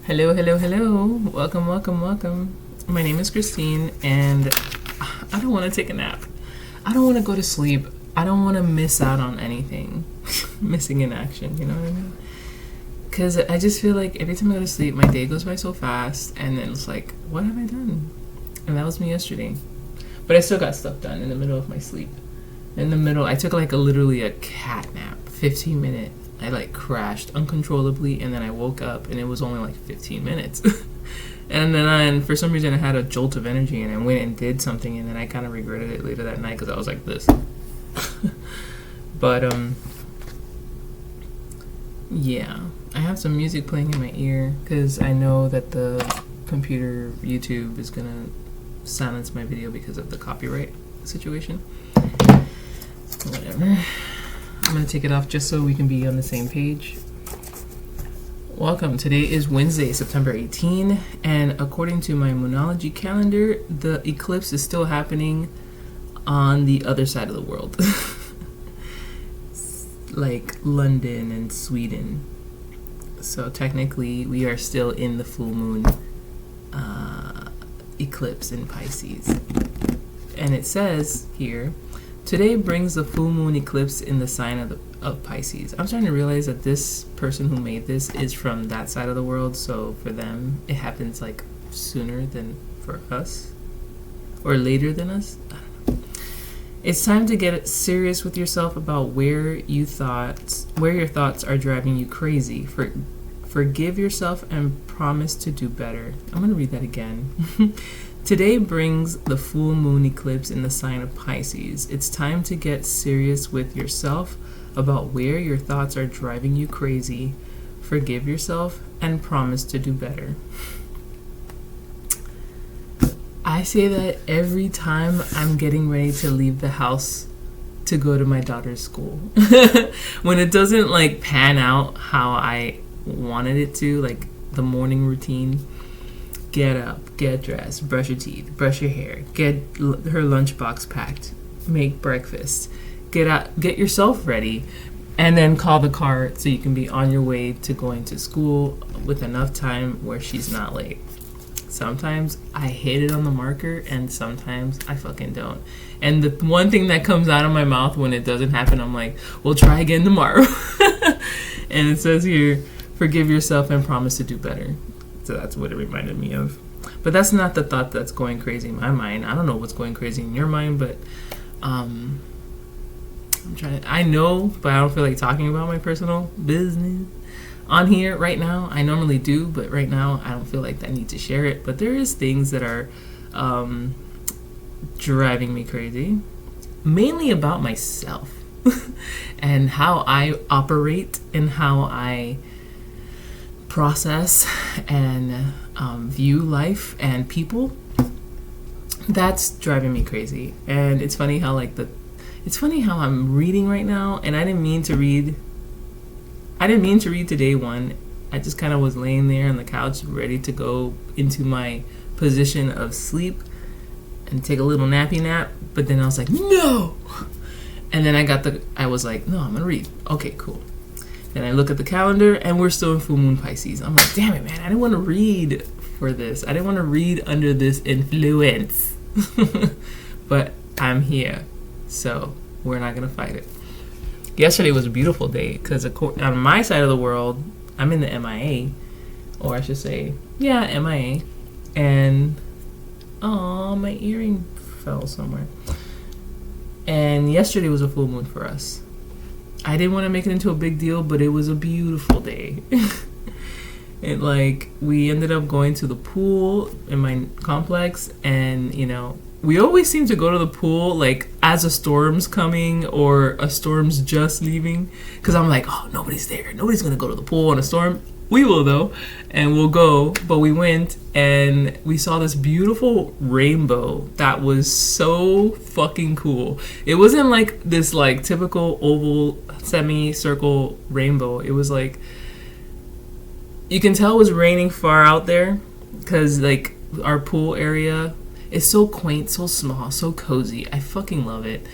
Hello, hello, hello. Welcome, welcome, welcome. My name is Christine, and I don't want to take a nap. I don't want to go to sleep. I don't want to miss out on anything. Missing in action, you know what I mean? Because I just feel like every time I go to sleep, my day goes by so fast, and then it's like, what have I done? And that was me yesterday. But I still got stuff done in the middle of my sleep. In the middle, I took literally a cat nap, 15 minutes. I crashed uncontrollably, and then I woke up, and it was only 15 minutes. And then for some reason I had a jolt of energy, and I went and did something, and then I kind of regretted it later that night because I was like this. But yeah, I have some music playing in my ear because I know that the computer YouTube is gonna silence my video because of the copyright situation. Whatever. I'm gonna take it off just so we can be on the same page. Welcome. Today is Wednesday, September 18, and according to my Moonology calendar, the eclipse is still happening on the other side of the world. Like London and Sweden. So technically we are still in the full moon eclipse in Pisces. And it says here, today brings the full moon eclipse in the sign of Pisces. I'm starting to realize that this person who made this is from that side of the world, so for them it happens sooner than for us, or later than us. I don't know. It's time to get serious with yourself about where your thoughts are driving you crazy. Forgive yourself and promise to do better. I'm going to read that again. Today brings the full moon eclipse in the sign of Pisces. It's time to get serious with yourself about where your thoughts are driving you crazy. Forgive yourself and promise to do better. I say that every time I'm getting ready to leave the house to go to my daughter's school. When it doesn't pan out how I wanted it to, the morning routine. Get up, get dressed, brush your teeth, brush your hair, get her lunchbox packed, make breakfast, get yourself ready, and then call the car so you can be on your way to going to school with enough time where she's not late. Sometimes I hit it on the marker, and sometimes I fucking don't. And the one thing that comes out of my mouth when it doesn't happen, I'm like, we'll try again tomorrow. And it says here, forgive yourself and promise to do better. So that's what it reminded me of. But that's not the thought that's going crazy in my mind. I don't know what's going crazy in your mind, but I know, but I don't feel like talking about my personal business on here right now. I normally do, but right now I don't feel like I need to share it. But there is things that are driving me crazy, mainly about myself and how I operate and how I process and view life and people. That's driving me crazy. And it's funny how I'm reading right now, and I didn't mean to read today one. I just kind of was laying there on the couch ready to go into my position of sleep and take a little nappy nap, but then I was like, no. And then I was like, no, I'm gonna read. Okay, cool. Then I look at the calendar, and we're still in full moon Pisces. I'm like, damn it, man, I didn't want to read for this. I didn't want to read under this influence. But I'm here, so we're not going to fight it. Yesterday was a beautiful day, because on my side of the world, I'm in the MIA, or I should say, yeah, MIA. And, my earring fell somewhere. And yesterday was a full moon for us. I didn't want to make it into a big deal, but it was a beautiful day. We ended up going to the pool in my complex, and we always seem to go to the pool as a storm's coming or a storm's just leaving, because I'm like, oh, nobody's there, nobody's gonna go to the pool in a storm. We will though, and we'll go. But we went and we saw this beautiful rainbow that was so fucking cool. It wasn't this typical oval semicircle rainbow. It was you can tell it was raining far out there, because our pool area is so quaint, so small, so cozy. I fucking love it.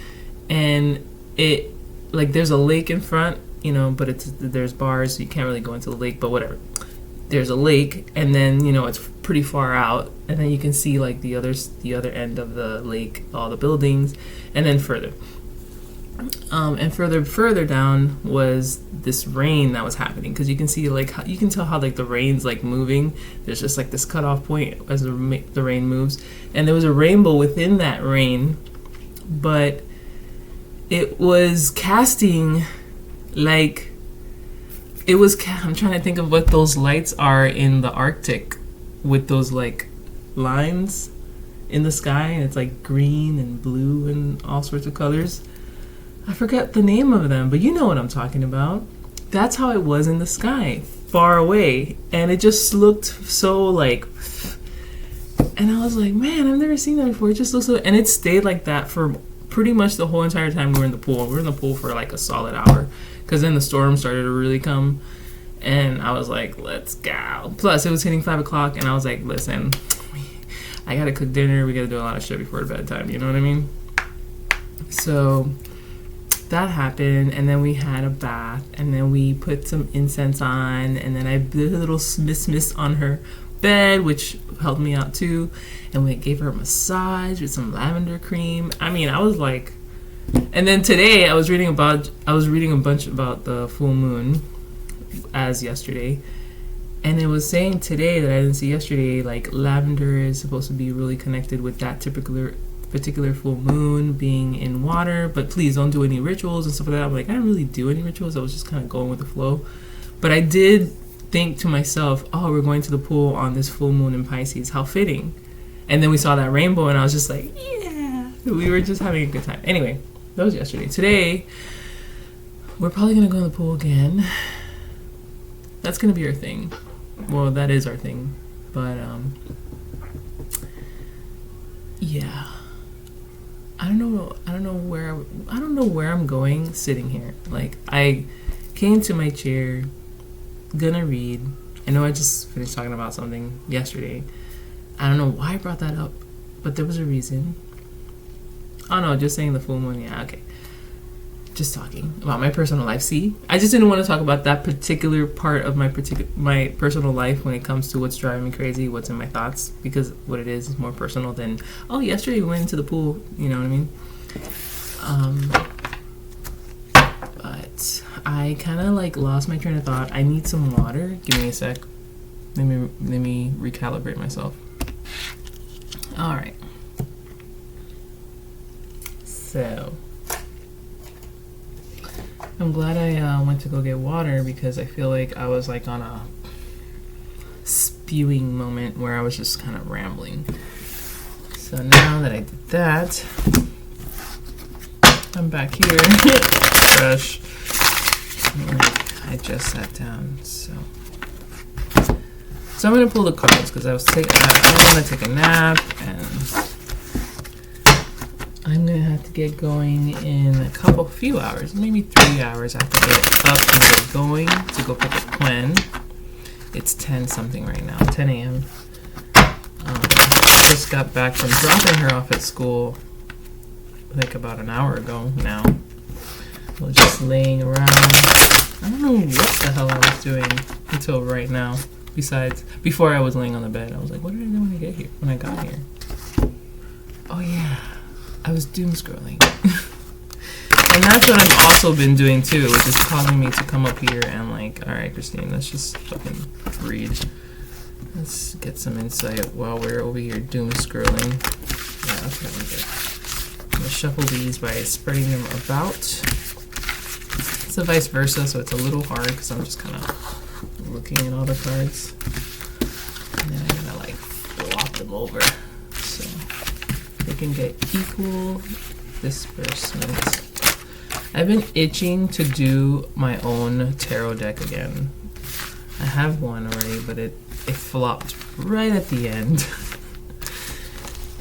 And it there's a lake in front, but there's bars, so you can't really go into the lake, but whatever. there's a lake, and then it's pretty far out, and then you can see like the other end of the lake, all the buildings, and then further. And further down was this rain that was happening, because you can see you can tell how like the rain's like moving. There's just like this cutoff point as the rain moves, and there was a rainbow within that rain, but it was casting like I'm trying to think of what those lights are in the Arctic, with those like lines in the sky, and it's like green and blue and all sorts of colors. I forgot the name of them, but you know what I'm talking about. That's how it was in the sky, far away, and it just looked so like, and I was like, man, I've never seen that before. It just looks so, and it stayed like that for pretty much the whole entire time we were in the pool. We were in the pool for like a solid hour, because then the storm started to really come, and I was like, let's go. Plus, it was hitting 5 o'clock, and I was like, listen, I gotta cook dinner. We gotta do a lot of shit before bedtime. You know what I mean? So that happened, and then we had a bath, and then we put some incense on, and then I did a little mist on her bed, which helped me out too, and we gave her a massage with some lavender cream. I mean, I was like, and then today I was reading a bunch about the full moon as yesterday, and it was saying today that I didn't see yesterday, like lavender is supposed to be really connected with that particular full moon being in water, but please don't do any rituals and stuff like that. I'm like, I didn't really do any rituals. I was just kind of going with the flow. But I did think to myself, oh, we're going to the pool on this full moon in Pisces. How fitting. And then we saw that rainbow, and I was just like, yeah. We were just having a good time. Anyway, that was yesterday. Today, we're probably going to go in the pool again. That's going to be our thing. Well, that is our thing. But, yeah. I don't know where I'm going sitting here. Like, I came to my chair, gonna read. I know I just finished talking about something yesterday. I don't know why I brought that up, but there was a reason. Oh no, just saying the full moon. Yeah, okay. Just talking about my personal life. See, I just didn't want to talk about that particular part of my personal life when it comes to what's driving me crazy, what's in my thoughts, because what it is more personal than, oh, yesterday we went into the pool. You know what I mean? But I kind of like lost my train of thought. I need some water. Give me a sec. Let me recalibrate myself. All right. So I'm glad I went to go get water, because I feel like I was like on a spewing moment where I was just kind of rambling. So now that I did that, I'm back here. Gosh, I just sat down. So I'm gonna pull the cards, because I was gonna take a nap, and I'm gonna have to get going in a few hours, maybe 3 hours. I have to get up and get going to go pick up Gwen. It's 10 something right now, 10 a.m. Just got back from dropping her off at school like about an hour ago now. I was just laying around. I don't know what the hell I was doing until right now. Besides, before I was laying on the bed, I was like, what did I do when I got here? Oh yeah, I was doom scrolling. And that's what I've also been doing too, which is causing me to come up here and like, all right, Christine, let's just fucking read. Let's get some insight while we're over here doom scrolling. Yeah, that's what I'm gonna do. I'm gonna shuffle these by spreading them about. It's a vice versa, so it's a little hard because I'm just kind of looking at all the cards. And then I'm gonna like flop them over so they can get equal disbursement. I've been itching to do my own tarot deck again. I have one already, but it flopped right at the end.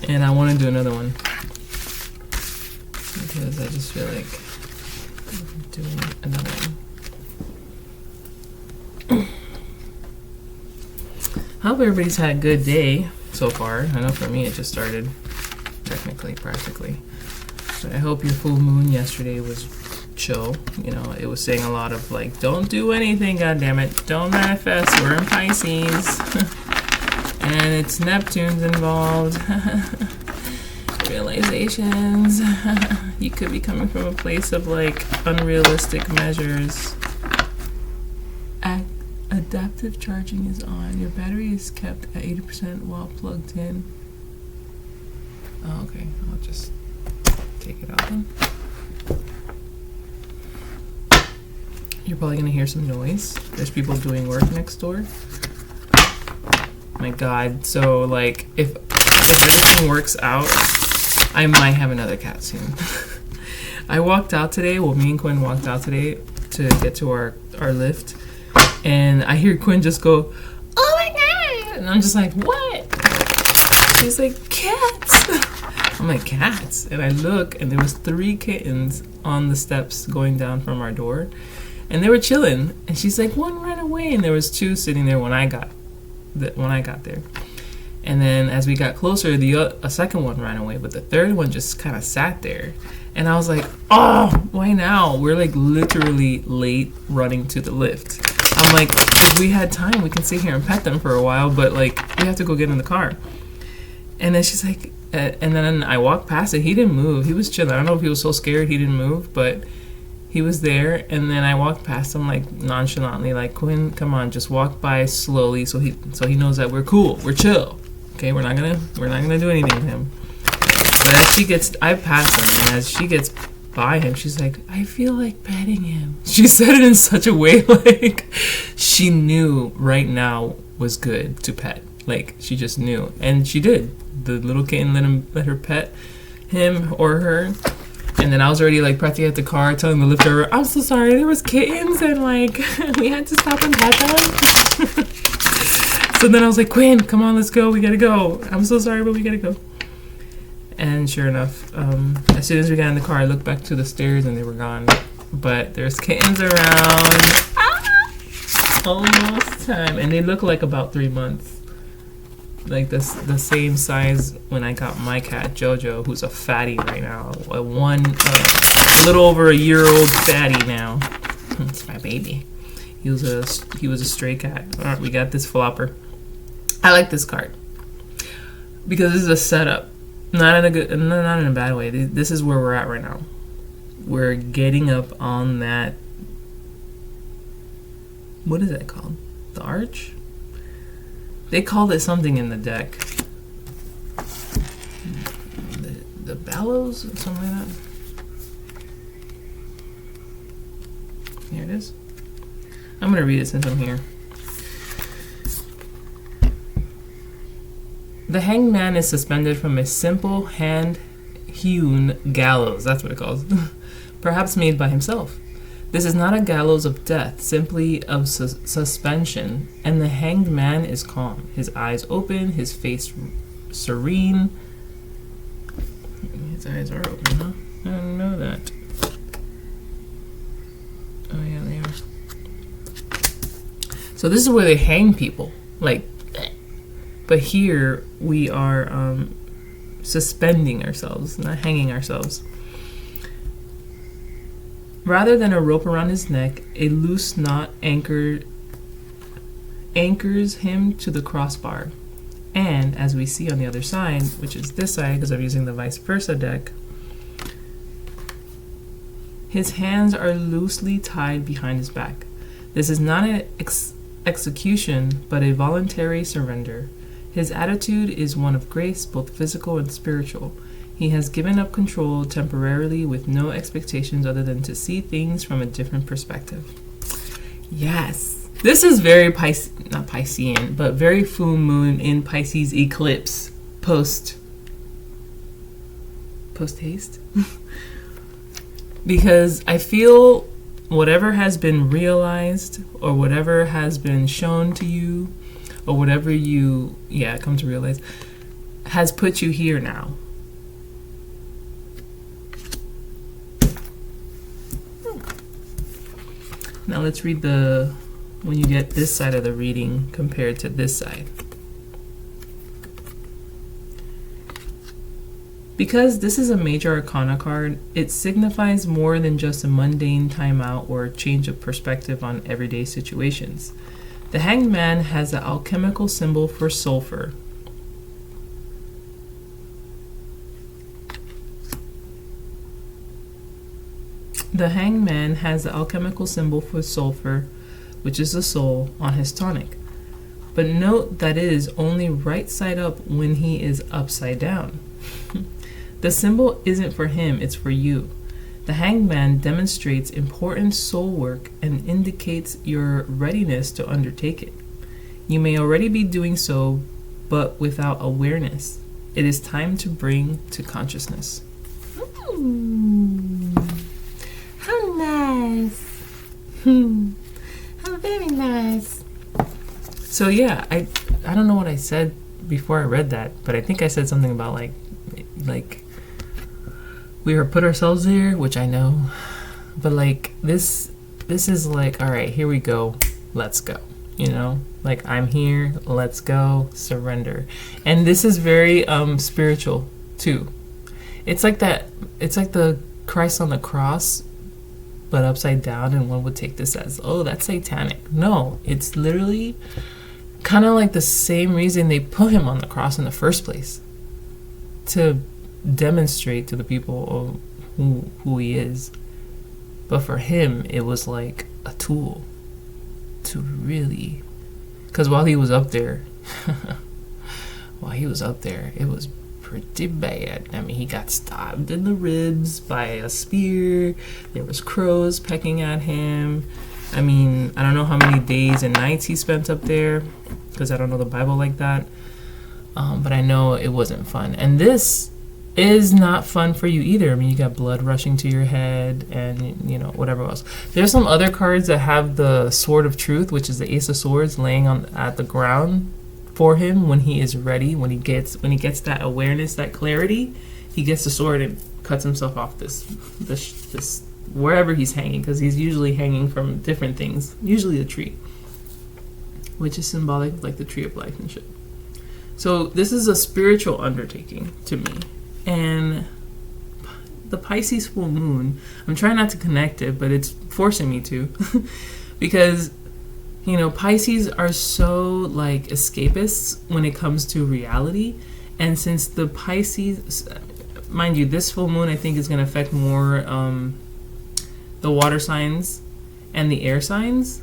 And I want to do another one, because I just feel like doing another one. I hope everybody's had a good day so far. I know for me it just started, practically. But I hope your full moon yesterday was chill. You know, it was saying a lot of like, don't do anything, goddammit, don't manifest. We're in Pisces, and it's Neptune's involved. Realizations. You could be coming from a place of like unrealistic measures. Adaptive charging is on. Your battery is kept at 80% while plugged in. Oh, okay. I'll just take it out then. You're probably gonna hear some noise. There's people doing work next door. My God. So like, if everything works out, I might have another cat soon. I walked out today. Well, me and Quinn walked out today to get to our lift, and I hear Quinn just go, "Oh my God!" And I'm just like, "What?" She's like, "Cats." I'm like, "Cats?" And I look, and there was 3 kittens on the steps going down from our door, and they were chilling. And she's like, "One ran away," and there was 2 sitting there when I got there. And then as we got closer, a second one ran away, but the third one just kind of sat there. And I was like, "Oh, why now?" We're like literally late running to the lift. I'm like, if we had time, we can sit here and pet them for a while, but like we have to go get in the car. And then she's like, and then I walked past it. He didn't move. He was chilling. I don't know if he was so scared he didn't move, but he was there. And then I walked past him like nonchalantly, like, "Quinn, come on, just walk by slowly, so he knows that we're cool, we're chill. Okay, we're not gonna do anything to him." But as I passed him, and as she gets by him, she's like, "I feel like petting him." She said it in such a way like she knew right now was good to pet. Like she just knew, and she did. The little kitten let her pet him or her. And then I was already like pressing at the car, telling the lift driver, "I'm so sorry, there was kittens and like we had to stop and pet them." So then I was like, "Quinn, come on, let's go. We gotta go. I'm so sorry, but we gotta go." And sure enough, as soon as we got in the car, I looked back to the stairs and they were gone. But there's kittens around. Almost time, and they look like about 3 months. Like the same size when I got my cat Jojo, who's a fatty right now. A little over a year-old fatty now. It's my baby. He was a stray cat. All right, we got this flopper. I like this card because this is a setup, not in a bad way. This is where we're at right now. We're getting up on that. What is that called? The arch? They called it something in the deck. The bellows, or something like that. Here it is. I'm gonna read it since I'm here. The hanged man is suspended from a simple hand-hewn gallows. That's what it calls. Perhaps made by himself. This is not a gallows of death, simply of suspension, and the hanged man is calm, his eyes open, his face serene. His eyes are open, huh? I didn't know that. Oh yeah, they are. So this is where they hang people, like, but here we are suspending ourselves, not hanging ourselves. Rather than a rope around his neck, a loose knot anchors him to the crossbar. And as we see on the other side, which is this side because I'm using the vice versa deck, his hands are loosely tied behind his back. This is not an execution, but a voluntary surrender. His attitude is one of grace, both physical and spiritual. He has given up control temporarily with no expectations other than to see things from a different perspective. Yes. This is very not Piscean, but very full moon in Pisces eclipse post haste. Because I feel whatever has been realized or whatever has been shown to you or whatever you come to realize has put you here now. Now let's read when you get this side of the reading compared to this side. Because this is a major arcana card, it signifies more than just a mundane timeout or a change of perspective on everyday situations. The Hanged Man has the alchemical symbol for sulfur. The Hanged Man has the alchemical symbol for sulfur, which is the soul, on his tonic. But note that it is only right side up when he is upside down. The symbol isn't for him, it's for you. The Hanged Man demonstrates important soul work and indicates your readiness to undertake it. You may already be doing so, but without awareness. It is time to bring to consciousness. How nice. How very nice. So yeah, I don't know what I said before I read that, but I think I said something about like we were put ourselves there, which I know, but like this is like, all right, here we go, let's go, you know, like I'm here, let's go, surrender. And this is very spiritual too. It's like the Christ on the cross, but upside down, and one would take this as, oh, that's satanic. No, it's literally kind of like the same reason they put him on the cross in the first place, to demonstrate to the people who he is. But for him, it was like a tool to really, because while he was up there, it was pretty bad. I mean, he got stabbed in the ribs by a spear. There was crows pecking at him. I mean, I don't know how many days and nights he spent up there, because I don't know the Bible like that. But I know it wasn't fun. And this is not fun for you either. I mean, you got blood rushing to your head and, you know, whatever else. There's some other cards that have the Sword of Truth, which is the Ace of Swords laying at the ground for him when he is ready, when he gets that awareness, that clarity, he gets the sword and cuts himself off this wherever he's hanging, because he's usually hanging from different things, usually a tree, which is symbolic of like the tree of life and shit. So this is a spiritual undertaking to me. And the Pisces full moon, I'm trying not to connect it, but it's forcing me to because, you know, Pisces are so like escapists when it comes to reality. And since the Pisces, mind you, this full moon I think is going to affect more the water signs and the air signs.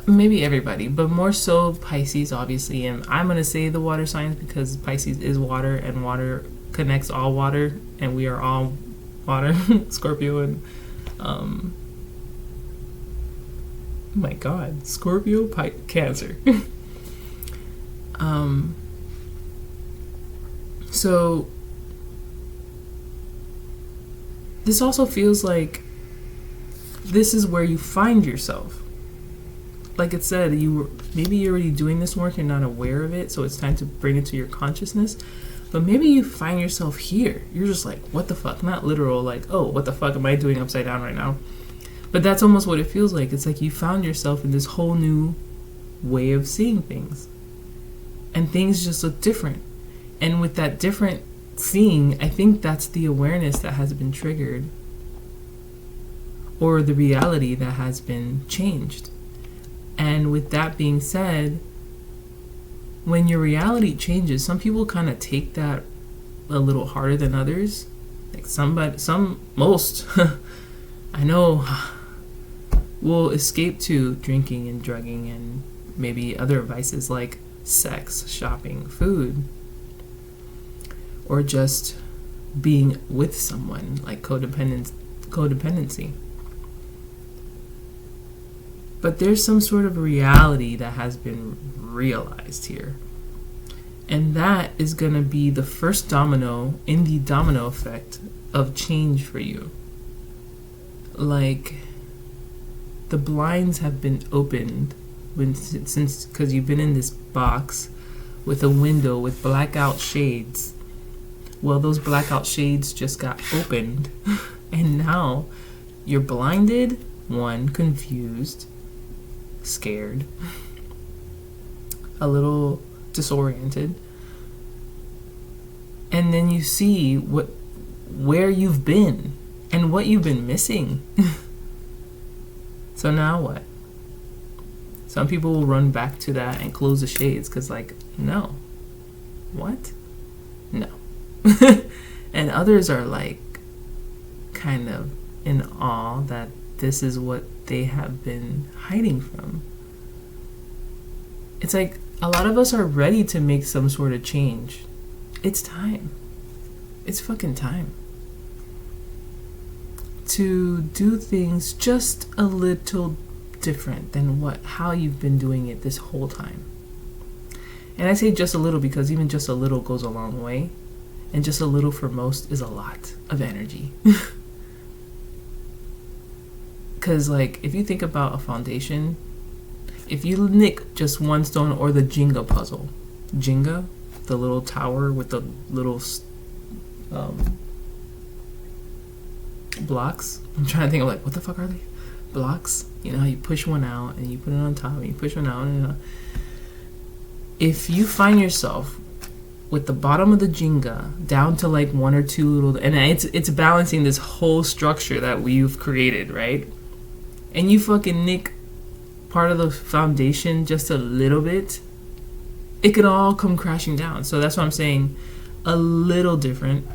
Maybe everybody, but more so Pisces, obviously. And I'm going to say the water signs because Pisces is water, and water connects all water, and we are all water. Scorpio and my God, Scorpio, Cancer. So this also feels like this is where you find yourself. Like it said, maybe you're already doing this work, you're not aware of it, so it's time to bring it to your consciousness. But maybe you find yourself here. You're just like, what the fuck? Not literal, like, oh, what the fuck am I doing upside down right now? But that's almost what it feels like. It's like you found yourself in this whole new way of seeing things. And things just look different. And with that different seeing, I think that's the awareness that has been triggered, or the reality that has been changed. And with that being said, when your reality changes, some people kind of take that a little harder than others. Like most, I know, will escape to drinking and drugging and maybe other vices like sex, shopping, food, or just being with someone, like codependency. But there's some sort of reality that has been realized here. And that is going to be the first domino in the domino effect of change for you. Like, the blinds have been opened since because you've been in this box with a window with blackout shades. Well, those blackout shades just got opened. And now you're blinded, confused, scared, a little disoriented, And then you see where you've been and what you've been missing. So now what? Some people will run back to that and close the shades because, like, no. What? No. And others are, like, kind of in awe that this is what they have been hiding from. It's like a lot of us are ready to make some sort of change. It's time. It's fucking time. To do things just a little different than how you've been doing it this whole time. And I say just a little because even just a little goes a long way. And just a little for most is a lot of energy. Because, like, if you think about a foundation, if you nick just one stone, or the Jenga puzzle. Jenga, the little tower with the little blocks. I'm trying to think of, like, what the fuck are they? Blocks. You know how you push one out and you put it on top and you push one out and if you find yourself with the bottom of the Jenga down to like one or two little, and it's balancing this whole structure that we've created, right? And you fucking nick part of the foundation just a little bit, it could all come crashing down. So that's what I'm saying. A little different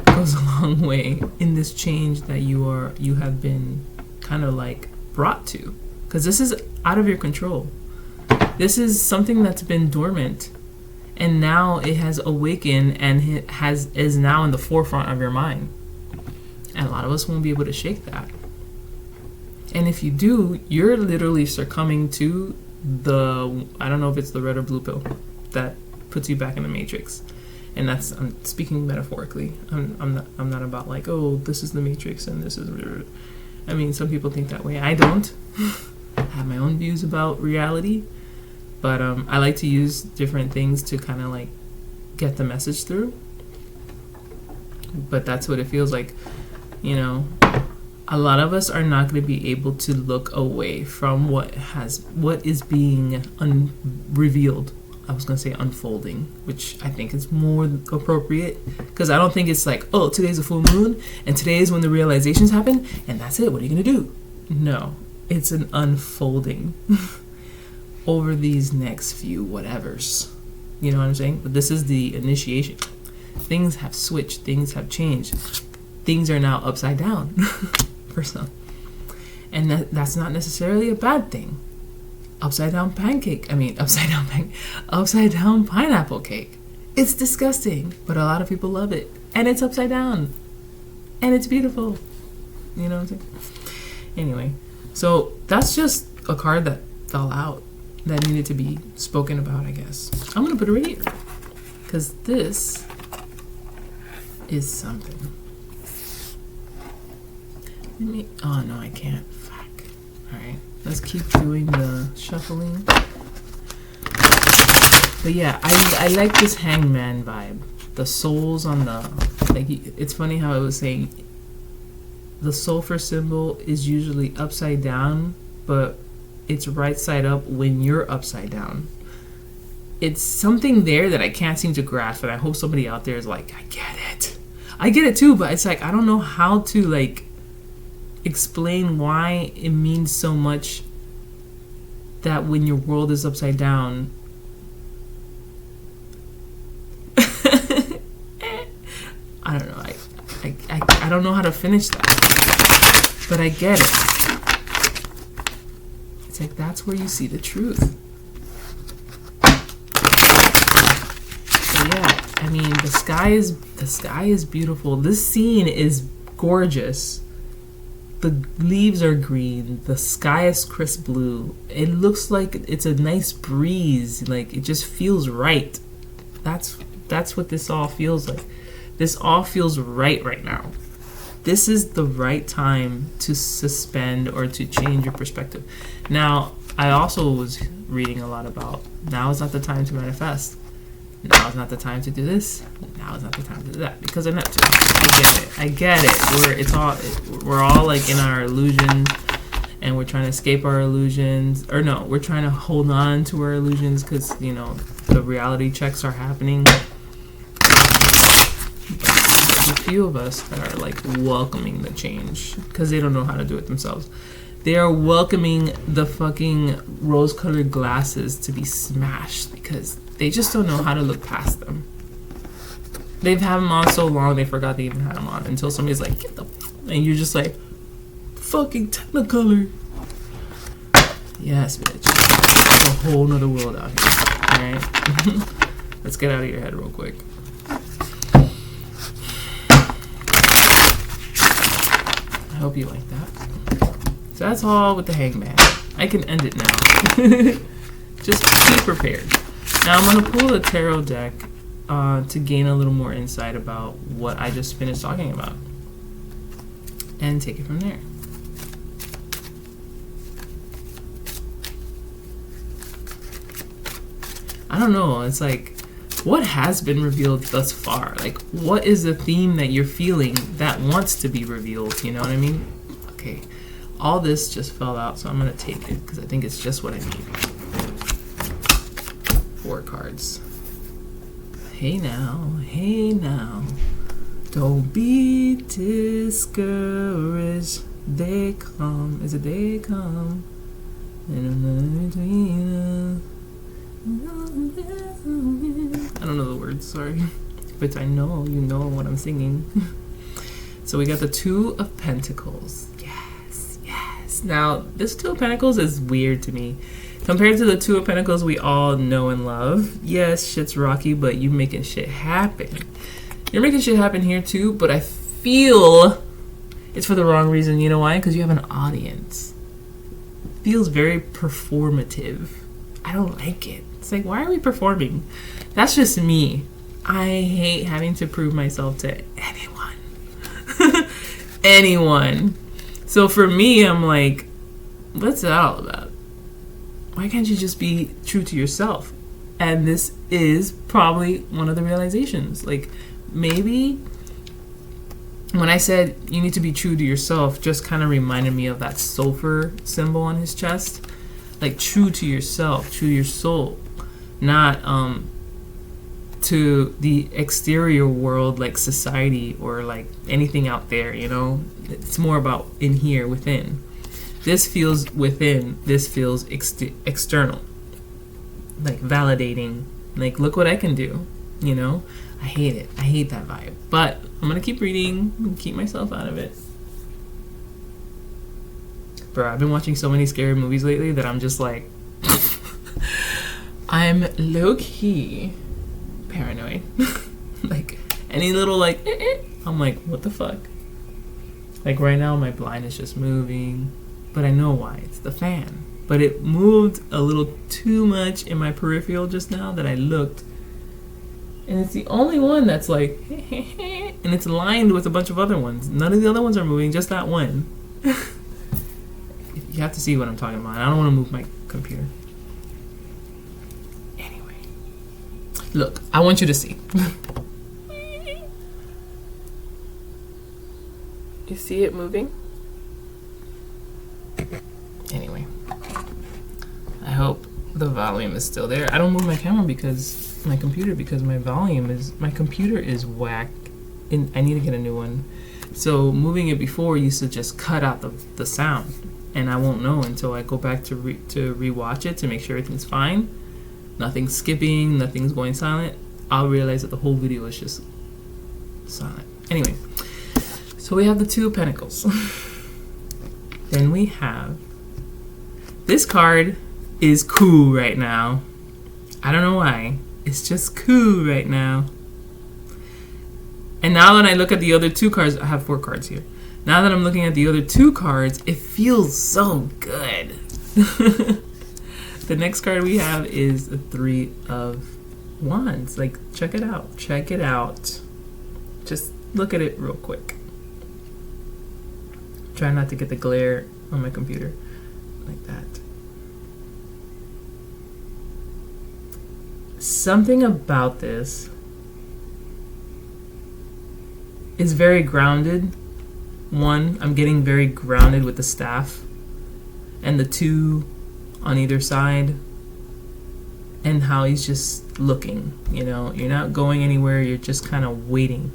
goes a long way in this change that you have been kind of like brought to, because this is out of your control. This is something that's been dormant, and now it has awakened and is now in the forefront of your mind. And a lot of us won't be able to shake that. And if you do, you're literally succumbing to I don't know if it's the red or blue pill that puts you back in the matrix. And that's, I'm speaking metaphorically. I'm not about like, oh, this is the matrix and this is. I mean, some people think that way. I don't. I have my own views about reality, but I like to use different things to kind of like get the message through. But that's what it feels like, you know. A lot of us are not going to be able to look away from what is being revealed. I was going to say unfolding, which I think is more appropriate, because I don't think it's like, oh, today's a full moon and today is when the realizations happen and that's it. What are you going to do? No, it's an unfolding over these next few whatevers. You know what I'm saying? But this is the initiation. Things have switched. Things have changed. Things are now upside down for some. And that's not necessarily a bad thing. Upside down pineapple cake. It's disgusting, but a lot of people love it. And it's upside down. And it's beautiful. You know what I'm saying? Anyway, so that's just a card that fell out that needed to be spoken about, I guess. I'm going to put it right here, because this is something. Oh, no, I can't. Fuck. All right. Let's keep doing the shuffling. But yeah, I like this hangman vibe. The souls on the, like, it's funny how I was saying the sulfur symbol is usually upside down, but it's right side up when you're upside down. It's something there that I can't seem to grasp, and I hope somebody out there is like, I get it. I get it too, but it's like, I don't know how to, like, explain why it means so much that when your world is upside down, I don't know. I don't know how to finish that, but I get it. It's like that's where you see the truth. So yeah, I mean the sky is beautiful. This scene is gorgeous. The leaves are green. The sky is crisp blue. It looks like it's a nice breeze. Like it just feels right. That's what this all feels like. This all feels right now. This is the right time to suspend or to change your perspective. Now, I also was reading a lot about now is not the time to manifest. Now is not the time to do this. Now is not the time to do that because of Neptune. I get it. We're all like in our illusions, and we're trying to escape our illusions. Or no, we're trying to hold on to our illusions because, you know, the reality checks are happening. a few of us that are like welcoming the change because they don't know how to do it themselves. They are welcoming the fucking rose-colored glasses to be smashed because they just don't know how to look past them. They've had them on so long they forgot they even had them on until somebody's like, get the and you're just like, fucking Technicolor. Yes, bitch. It's a whole nother world out here. Alright? Let's get out of your head real quick. I hope you like that. So that's all with the hangman. I can end it now. Just be prepared. Now I'm going to pull the tarot deck to gain a little more insight about what I just finished talking about. And take it from there. I don't know. It's like, what has been revealed thus far? Like, what is the theme that you're feeling that wants to be revealed? You know what I mean? Okay. All this just fell out, so I'm going to take it because I think it's just what I need. 4 cards. Hey now, don't be discouraged. They come. Is it they come? And another between us. I don't know the words, sorry. But I know you know what I'm singing. So we got the 2 of Pentacles. Yes. Now, this 2 of Pentacles is weird to me. Compared to the 2 of Pentacles we all know and love. Yes, shit's rocky, but you making shit happen. You're making shit happen here too, but I feel it's for the wrong reason. You know why? Because you have an audience. It feels very performative. I don't like it. It's like, why are we performing? That's just me. I hate having to prove myself to anyone. Anyone. So for me, I'm like, what's that all about? Why can't you just be true to yourself? And this is probably one of the realizations. Like, maybe when I said you need to be true to yourself, just kind of reminded me of that sulfur symbol on his chest. Like, true to yourself, true to your soul. Not to the exterior world, like society or like anything out there, you know? It's more about in here, within. This feels within, this feels external. Like validating, like, look what I can do, you know? I hate it. I hate that vibe. But I'm going to keep reading and keep myself out of it. Bro, I've been watching so many scary movies lately that I'm just like, I'm low-key paranoid. Like, any little like, I'm like, what the fuck? Like right now my blind is just moving. But I know why. It's the fan. But it moved a little too much in my peripheral just now that I looked. And it's the only one that's like, and it's lined with a bunch of other ones. None of the other ones are moving, just that one. You have to see what I'm talking about. I don't want to move my computer. Anyway. Look, I want you to see. You see it moving? Anyway, I hope the volume is still there. I don't move my camera because my computer is whack and I need to get a new one. So moving it before used to just cut out the sound, and I won't know until I go back to rewatch it to make sure everything's fine. Nothing's skipping, nothing's going silent. I'll realize that the whole video is just silent. Anyway, so we have the 2 of Pentacles. Then we have, this card is cool right now. I don't know why. It's just cool right now. And now that I look at the other 2 cards, I have 4 cards here. Now that I'm looking at the other 2 cards, it feels so good. The next card we have is the 3 of Wands. Like, check it out. Check it out. Just look at it real quick. Try not to get the glare on my computer like that. Something about this is very grounded. 1, I'm getting very grounded with the staff and the 2 on either side, and how he's just looking, you know? You're not going anywhere, you're just kind of waiting.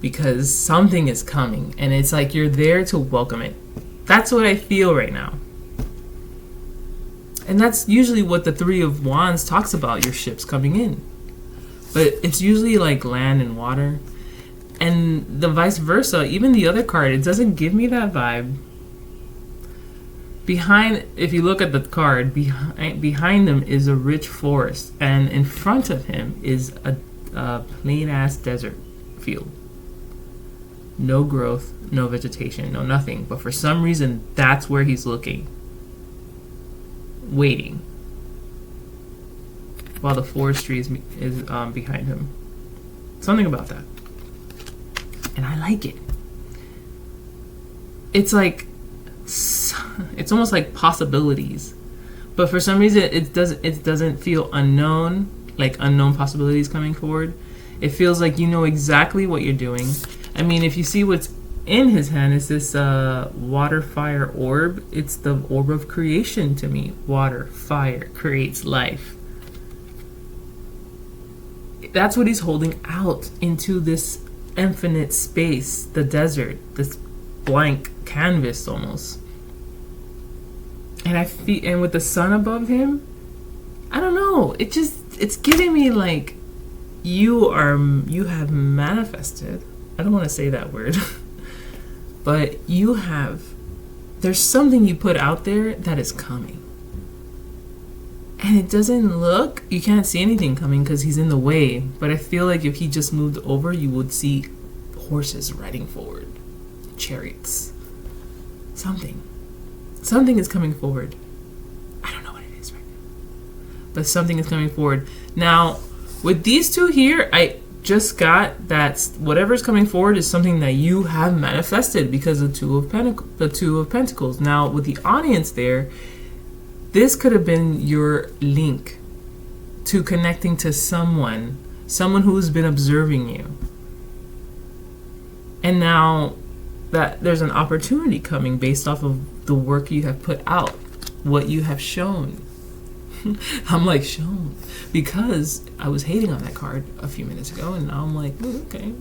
because something is coming, and it's like you're there to welcome it. That's what I feel right now. And that's usually what the Three of Wands talks about, your ships coming in. But it's usually like land and water. And the vice versa, even the other card, it doesn't give me that vibe. Behind, if you look at the card, behind them is a rich forest. And in front of him is a plain-ass desert field. No growth, no vegetation, no nothing. But for some reason, that's where he's looking. Waiting. While the forestry is behind him. Something about that. And I like it. It's like, it's almost like possibilities. But for some reason, it doesn't feel unknown, like unknown possibilities coming forward. It feels like you know exactly what you're doing. I mean, if you see what's in his hand, it's this water, fire orb. It's the orb of creation to me. Water, fire, creates life. That's what he's holding out into this infinite space, the desert, this blank canvas almost. And I feel, and with the sun above him, I don't know. It's giving me like you have manifested. I don't want to say that word, but there's something you put out there that is coming. And it doesn't look, you can't see anything coming because he's in the way. But I feel like if he just moved over, you would see horses riding forward, chariots, something is coming forward. I don't know what it is right now, but something is coming forward. Now, with these two here, I just got that whatever's coming forward is something that you have manifested because of the Two of Pentacles. Now, with the audience there, this could have been your link to connecting to someone who's been observing you. And now that there's an opportunity coming based off of the work you have put out, what you have shown. I'm like, shown, because I was hating on that card a few minutes ago, and now I'm like, oh, okay,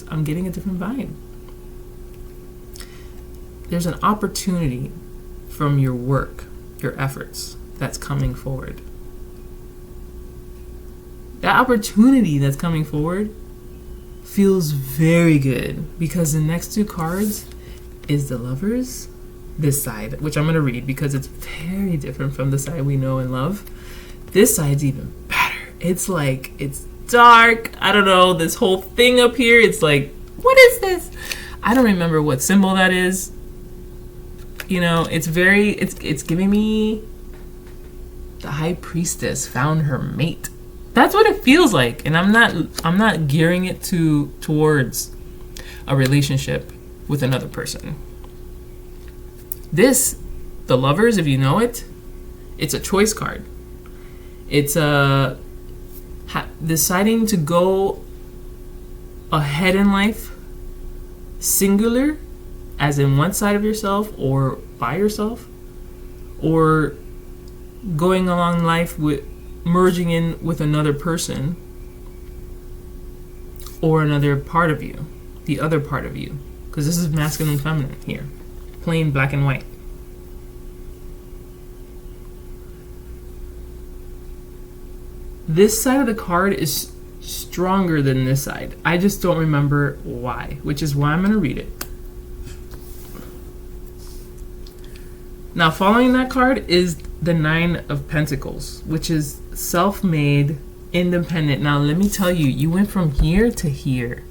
I'm getting a different vibe. There's an opportunity from your work, your efforts, that's coming forward. That opportunity that's coming forward feels very good, because the next two cards is the Lovers, this side, which I'm going to read because it's very different from the side we know and love. This side's even better. It's like, it's dark. I don't know, this whole thing up here, it's like, what is this? I don't remember what symbol that is. You know, it's giving me the High Priestess found her mate. That's what it feels like. And I'm not gearing it towards a relationship with another person. This, the Lovers, if you know it, it's a choice card. It's deciding to go ahead in life, singular, as in one side of yourself or by yourself, or going along life with merging in with another person or another part of you, the other part of you, because this is masculine and feminine here. Plain black and white. This side of the card is stronger than this side. I just don't remember why, which is why I'm going to read it. Now, following that card is the Nine of Pentacles, which is self-made, independent. Now, let me tell you, you went from here to here.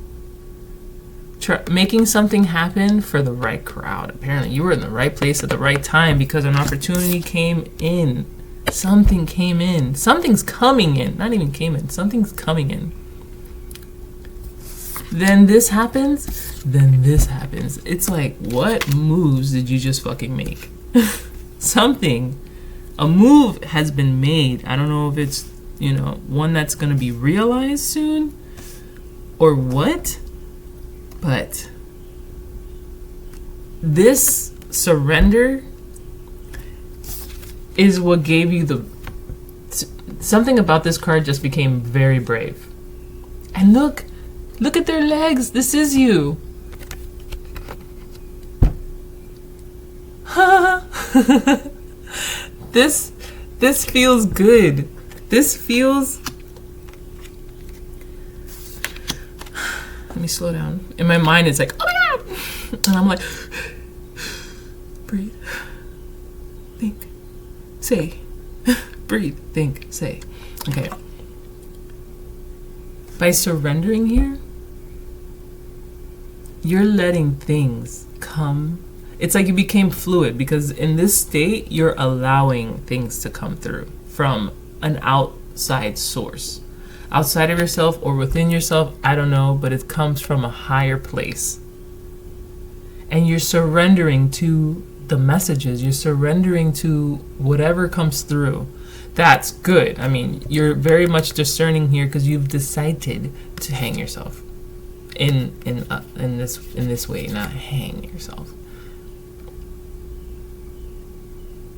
Making something happen for the right crowd. Apparently you were in the right place at the right time because an opportunity came in. Something came in. Something's coming in. Not even came in. Something's coming in. Then this happens. Then this happens. It's like, what moves did you just fucking make? Something. A move has been made. I don't know if it's, one that's going to be realized soon or what. But this surrender is what gave you something about this card just became very brave. And look, Look at their legs. This is you. This feels good. This feels... Let me slow down. In my mind, it's like, oh my God. And I'm like, breathe, think, say. Breathe, think, say. Okay. By surrendering here, you're letting things come. It's like you became fluid, because in this state, you're allowing things to come through from an outside source. Outside of yourself or within yourself, I don't know, but it comes from a higher place. And you're surrendering to the messages. You're surrendering to whatever comes through. That's good. I mean, you're very much discerning here because you've decided to hang yourself in this way, not hang yourself.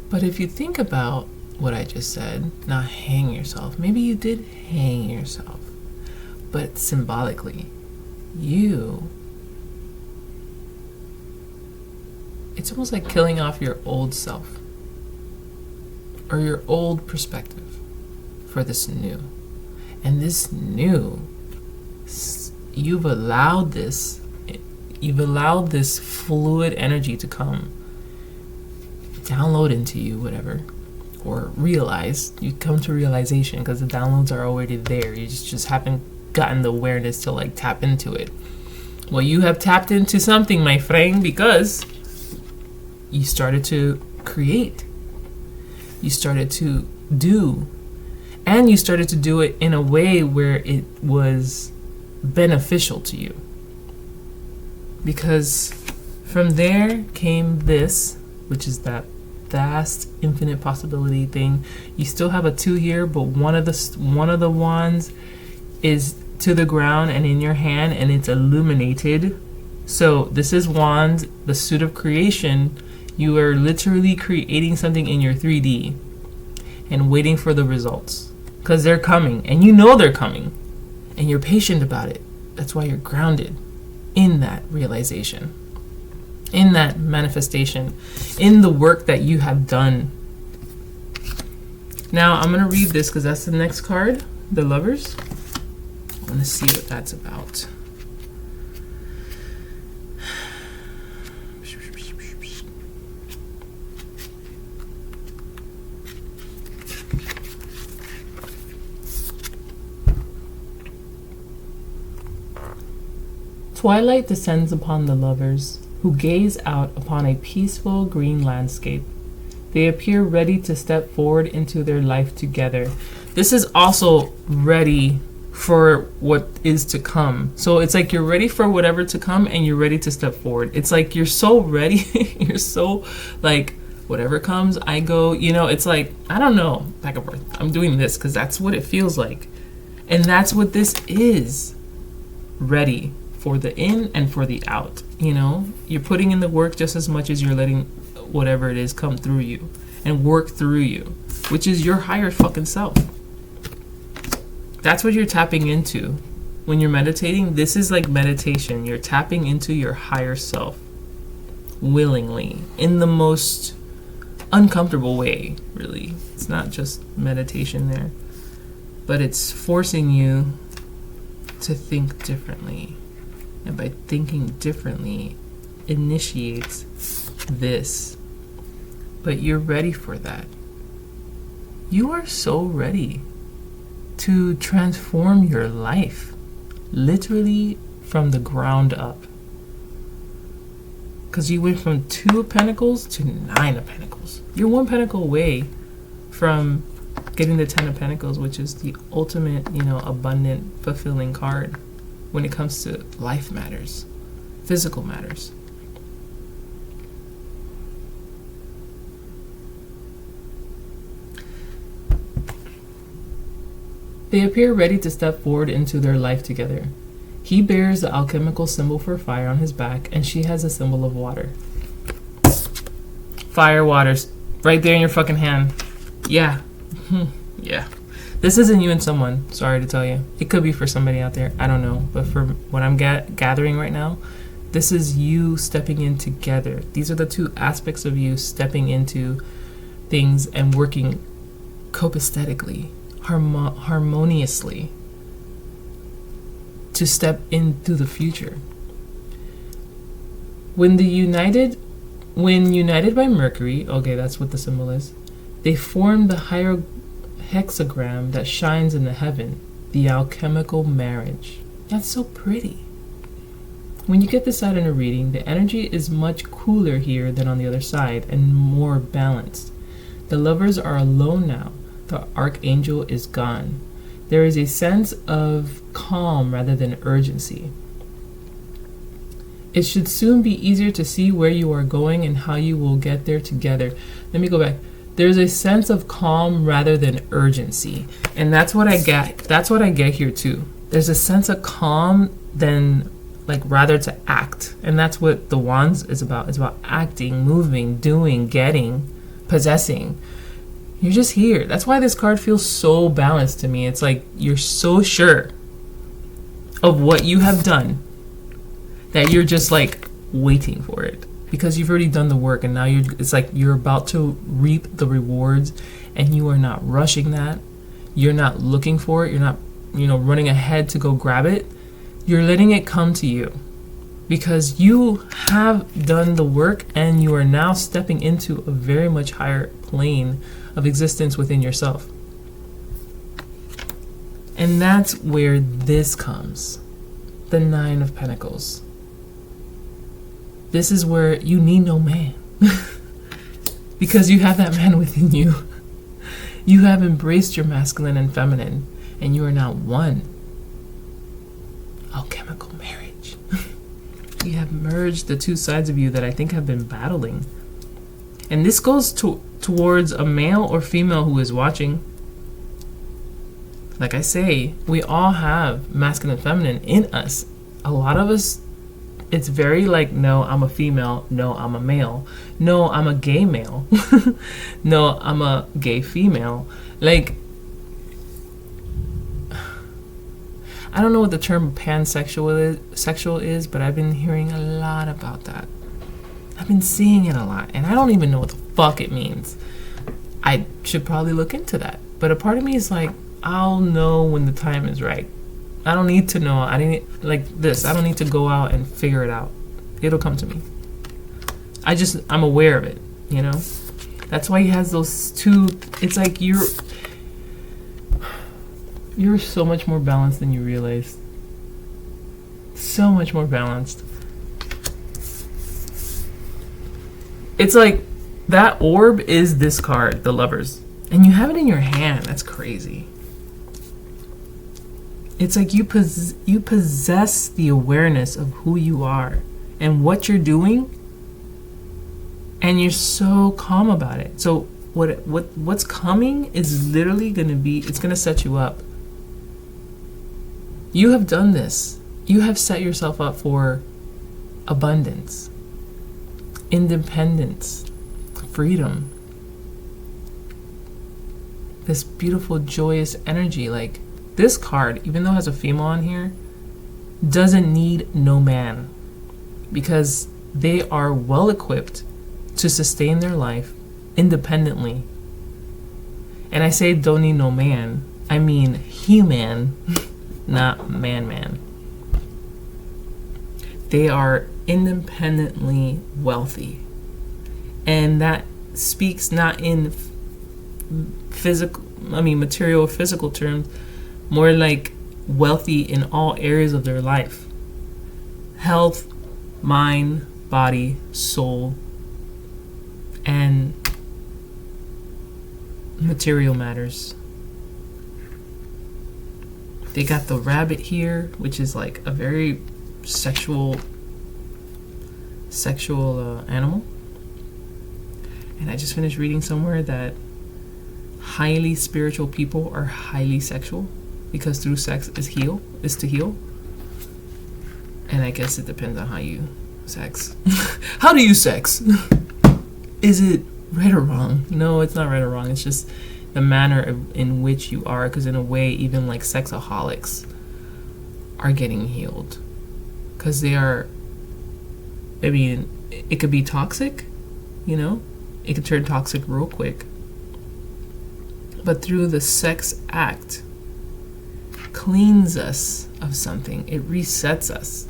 But if you think about what I just said, not hang yourself, maybe you did hang yourself, but symbolically, it's almost like killing off your old self or your old perspective for this new. And this new, you've allowed this fluid energy to come, download into you, whatever, or realize. You come to realization because the downloads are already there. You just haven't gotten the awareness to like tap into it. Well, you have tapped into something, my friend, because you started to create. You started to do. And you started to do it in a way where it was beneficial to you. Because from there came this, which is that vast infinite possibility thing. You still have a 2 here, but one of the wands is to the ground and in your hand, and it's illuminated. So this is wands, the suit of creation. You are literally creating something in your 3D and waiting for the results, because they're coming, and you know they're coming, and you're patient about it. That's why you're grounded in that realization, in that manifestation, in the work that you have done. Now I'm going to read this because that's the next card, the Lovers. I want to see what that's about. Twilight descends upon the lovers, who gaze out upon a peaceful green landscape. They appear ready to step forward into their life together. This is also ready for what is to come. So it's like you're ready for whatever to come and you're ready to step forward. It's like you're so ready. You're so like, whatever comes, I go, it's like, I don't know, back and forth. I'm doing this because that's what it feels like. And that's what this is. Ready for the in and for the out. You're putting in the work just as much as you're letting whatever it is come through you and work through you, which is your higher fucking self. That's what you're tapping into when you're meditating. This is like meditation. You're tapping into your higher self willingly in the most uncomfortable way, really. It's not just meditation there, but it's forcing you to think differently. And by thinking differently, initiates this. But you're ready for that. You are so ready to transform your life, literally from the ground up. Because you went from 2 of Pentacles to 9 of Pentacles. You're 1 pentacle away from getting the 10 of Pentacles, which is the ultimate, abundant, fulfilling card when it comes to life matters, physical matters. They appear ready to step forward into their life together. He bears the alchemical symbol for fire on his back, and she has a symbol of water. Fire, waters, right there in your fucking hand. Yeah. Yeah. This isn't you and someone, sorry to tell you. It could be for somebody out there, I don't know. But for what I'm gathering right now, this is you stepping in together. These are the two aspects of you stepping into things and working copaesthetically, harmoniously, to step into the future. When united by Mercury, okay, that's what the symbol is, they form the higher hexagram that shines in the heaven, the alchemical marriage. That's so pretty. When you get this out in a reading, the energy is much cooler here than on the other side and more balanced. The lovers are alone now. The archangel is gone. There is a sense of calm rather than urgency. It should soon be easier to see where you are going and how you will get there together. Let me go back. There's a sense of calm rather than urgency. And that's what I get. That's what I get here too. There's a sense of calm than rather to act. And that's what the Wands is about. It's about acting, moving, doing, getting, possessing. You're just here. That's why this card feels so balanced to me. It's like you're so sure of what you have done that you're just waiting for it, because you've already done the work, and now it's like you're about to reap the rewards, and you are not rushing that. You're not looking for it. You're not, running ahead to go grab it. You're letting it come to you because you have done the work, and you are now stepping into a very much higher plane of existence within yourself. And that's where this comes. The Nine of Pentacles. This is where you need no man. Because you have that man within you. You have embraced your masculine and feminine, and you are now one. Alchemical marriage. You have merged the two sides of you that I think have been battling. And this goes towards a male or female who is watching. Like I say, we all have masculine and feminine in us. A lot of us, it's very no, I'm a female. No, I'm a male. No, I'm a gay male. No, I'm a gay female. I don't know what the term pansexual is, but I've been hearing a lot about that. I've been seeing it a lot, and I don't even know what the fuck it means. I should probably look into that. But a part of me is I'll know when the time is right. I don't need to know. I don't need to go out and figure it out. It'll come to me. I'm aware of it, That's why he has those two. It's like you're so much more balanced than you realize. So much more balanced. It's like that orb is this card, the Lovers. And you have it in your hand. That's crazy. It's like you possess the awareness of who you are and what you're doing, and you're so calm about it. So what's coming is literally going to be, it's going to set you up. You have done this. You have set yourself up for abundance, independence, freedom. This beautiful, joyous energy. This card, even though it has a female on here, doesn't need no man, because they are well equipped to sustain their life independently. And I say don't need no man, I mean human, not man. They are independently wealthy. And that speaks not in material physical terms, more like wealthy in all areas of their life. Health, mind, body, soul, and material matters. They got the rabbit here, which is a very sexual animal. And I just finished reading somewhere that highly spiritual people are highly sexual, because through sex is to heal. And I guess it depends on how you sex. How do you sex? Is it right or wrong? No, it's not right or wrong. It's just the manner in which you are, because in a way, even like sexaholics are getting healed, because they are, I mean, it could be toxic, you know, it could turn toxic real quick, but through the sex act cleans us of something. It resets us.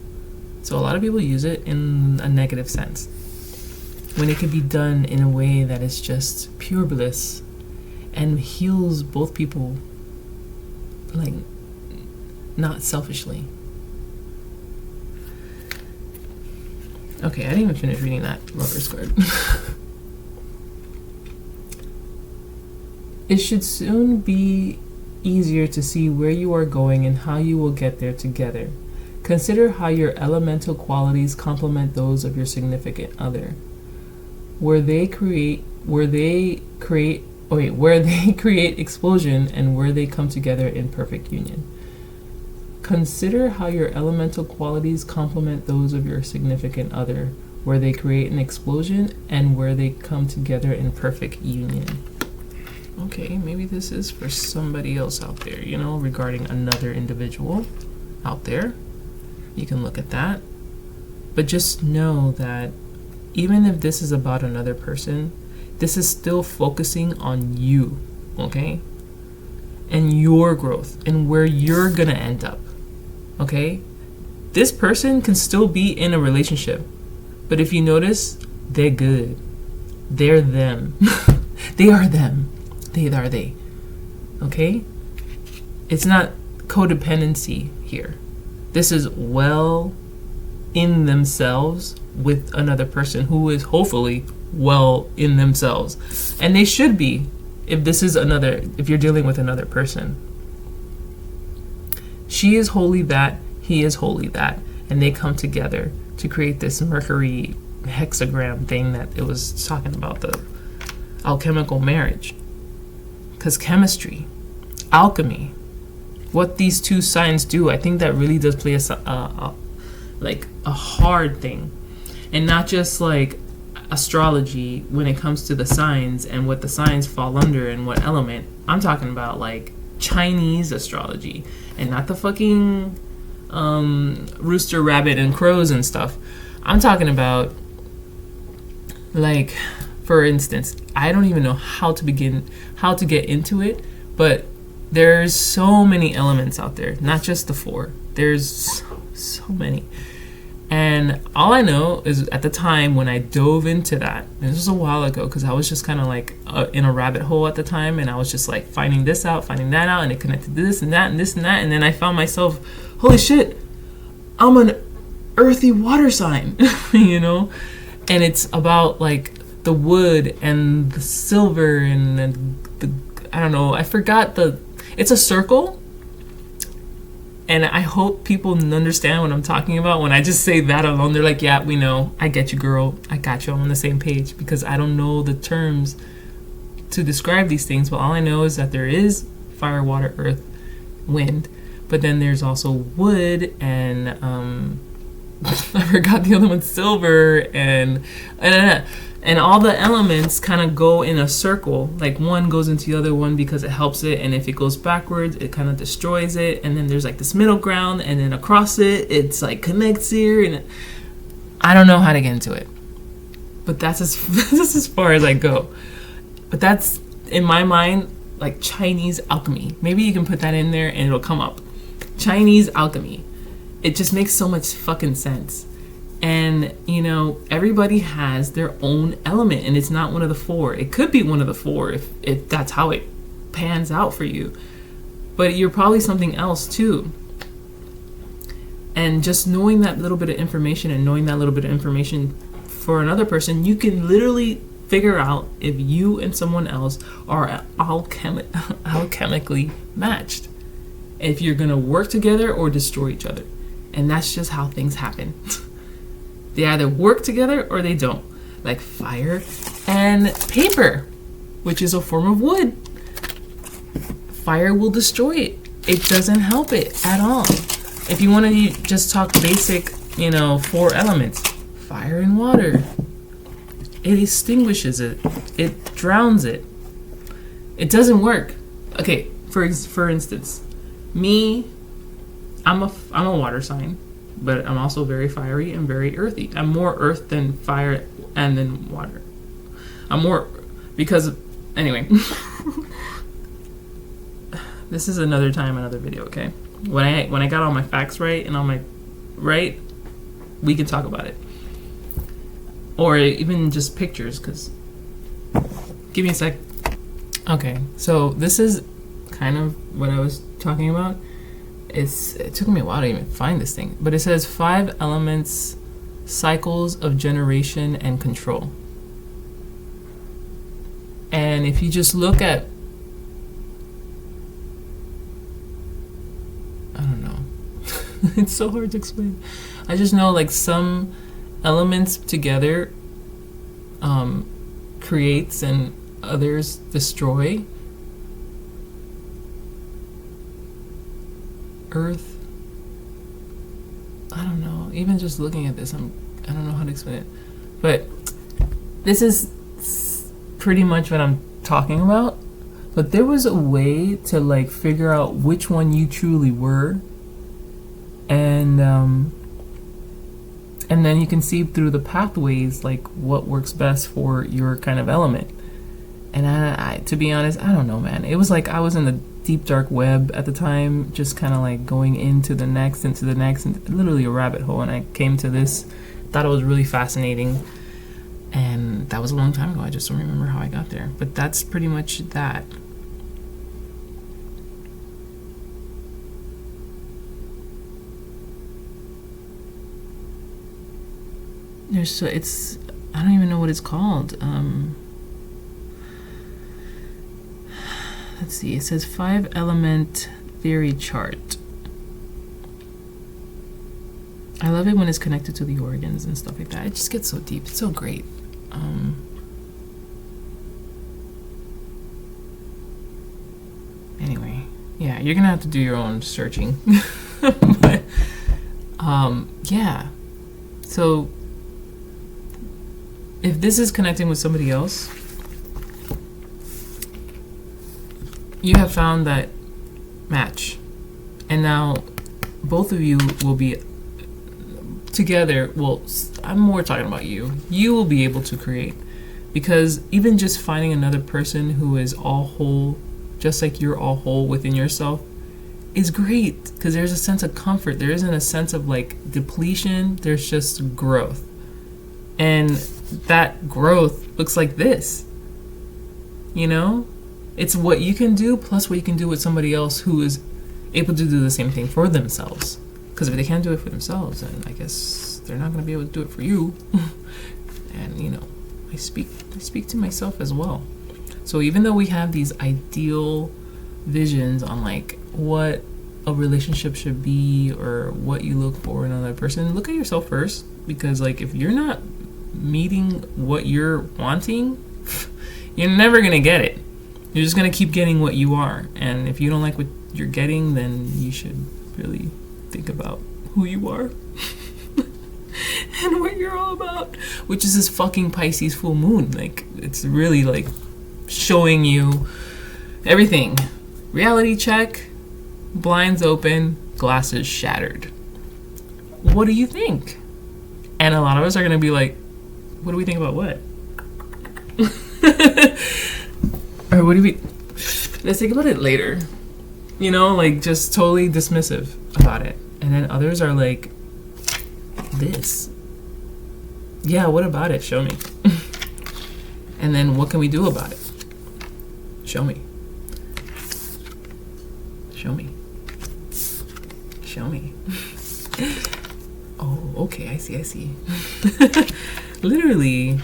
So a lot of people use it in a negative sense, when it can be done in a way that is just pure bliss and heals both people, like, not selfishly. Okay, I didn't even finish reading that Lover's card. It should soon be easier to see where you are going and how you will get there together. Consider how your elemental qualities complement those of your significant other. Where they create explosion and where they come together in perfect union. Consider how your elemental qualities complement those of your significant other, where they create an explosion and where they come together in perfect union. Okay, maybe this is for somebody else out there, you know, regarding another individual out there. You can look at that. But just know that even if this is about another person, this is still focusing on you, okay? And your growth and where you're gonna end up, okay? This person can still be in a relationship, but if you notice, they're good. They're them. They are them. They are they. Okay? It's not codependency here. This is well in themselves with another person who is hopefully well in themselves. And they should be if you're dealing with another person. She is wholly that, he is wholly that. And they come together to create this Mercury hexagram thing that it was talking about, the alchemical marriage. Because chemistry, alchemy, what these two signs do, I think that really does play a hard thing. And not just like astrology when it comes to the signs and what the signs fall under and what element. I'm talking about like Chinese astrology and not the fucking rooster, rabbit, and crows and stuff. I'm talking about, like, for instance, I don't even know how to get into it, but there's so many elements out there, not just the four. There's so many. And all I know is at the time when I dove into that, and this was a while ago because I was just kind of like in a rabbit hole at the time, and I was just like finding this out, finding that out, and it connected to this and that and this and that, and then I found myself, holy shit, I'm an earthy water sign, you know? And it's about like the wood and the silver and the I don't know, I forgot it's a circle. And I hope people understand what I'm talking about. When I just say that alone, they're like, yeah, we know. I get you, girl. I got you. I'm on the same page. Because I don't know the terms to describe these things. But all I know is that there is fire, water, earth, wind. But then there's also wood and I forgot the other one, silver and all the elements kind of go in a circle. Like one goes into the other one because it helps it, and if it goes backwards, it kind of destroys it. And then there's like this middle ground, and then across it, it's like connects here. And I don't know how to get into it, but that's as far as I go. But that's in my mind like Chinese alchemy. Maybe you can put that in there and it'll come up. Chinese alchemy. It just makes so much fucking sense. And, you know, everybody has their own element, and it's not one of the four. It could be one of the four if that's how it pans out for you. But you're probably something else too. And just knowing that little bit of information and knowing that little bit of information for another person, you can literally figure out if you and someone else are alchemically matched. If you're going to work together or destroy each other. And that's just how things happen. They either work together or they don't. Like fire and paper, which is a form of wood. Fire will destroy it. It doesn't help it at all. If you want to just talk basic, you know, 4 elements. Fire and water. It extinguishes it. It drowns it. It doesn't work. Okay, for instance, me, I'm a water sign, but I'm also very fiery and very earthy. I'm more earth than fire and then water. I'm more because anyway. This is another time, another video. Okay, when I got all my facts right and all my right, we can talk about it, or even just pictures. Cause give me a sec. Okay, so this is kind of what I was talking about. It took me a while to even find this thing, but it says 5 elements, cycles of generation and control. And if you just look at, I don't know, it's so hard to explain. I just know like some elements together creates and others destroy. Earth, I don't know. Even just looking at this, I don't know how to explain it. But this is pretty much what I'm talking about. But there was a way to like figure out which one you truly were, and then you can see through the pathways like what works best for your kind of element. And I to be honest, I don't know, man. It was like I was in the deep dark web at the time, just kind of like going into the next, and literally a rabbit hole. And I came to this, thought it was really fascinating, and that was a long time ago. I just don't remember how I got there, but that's pretty much that. I don't even know what it's called. Let's see, it says 5 element theory chart. I love it when it's connected to the organs and stuff like that. It just gets so deep. It's so great. Anyway, yeah, you're gonna have to do your own searching. But yeah. So if this is connecting with somebody else, you have found that match, and now both of you will be together. Well, I'm more talking about you. You will be able to create, because even just finding another person who is all whole, just like you're all whole within yourself, is great, because there's a sense of comfort. There isn't a sense of like depletion. There's just growth, and that growth looks like this, you know. It's what you can do plus what you can do with somebody else who is able to do the same thing for themselves. Because if they can't do it for themselves, then I guess they're not going to be able to do it for you. And, you know, I speak to myself as well. So even though we have these ideal visions on like what a relationship should be or what you look for in another person, look at yourself first. Because like if you're not meeting what you're wanting, you're never going to get it. You're just going to keep getting what you are. And if you don't like what you're getting, then you should really think about who you are and what you're all about, which is this fucking Pisces full moon. Like, it's really like showing you everything. Reality check, blinds open, glasses shattered. What do you think? And a lot of us are going to be like, what do we think about what? Or what do we... Let's think about it later. You know, like just totally dismissive about it. And then others are like, this. Yeah, what about it? Show me. And then what can we do about it? Show me. Show me. Show me. Oh, okay, I see. Literally.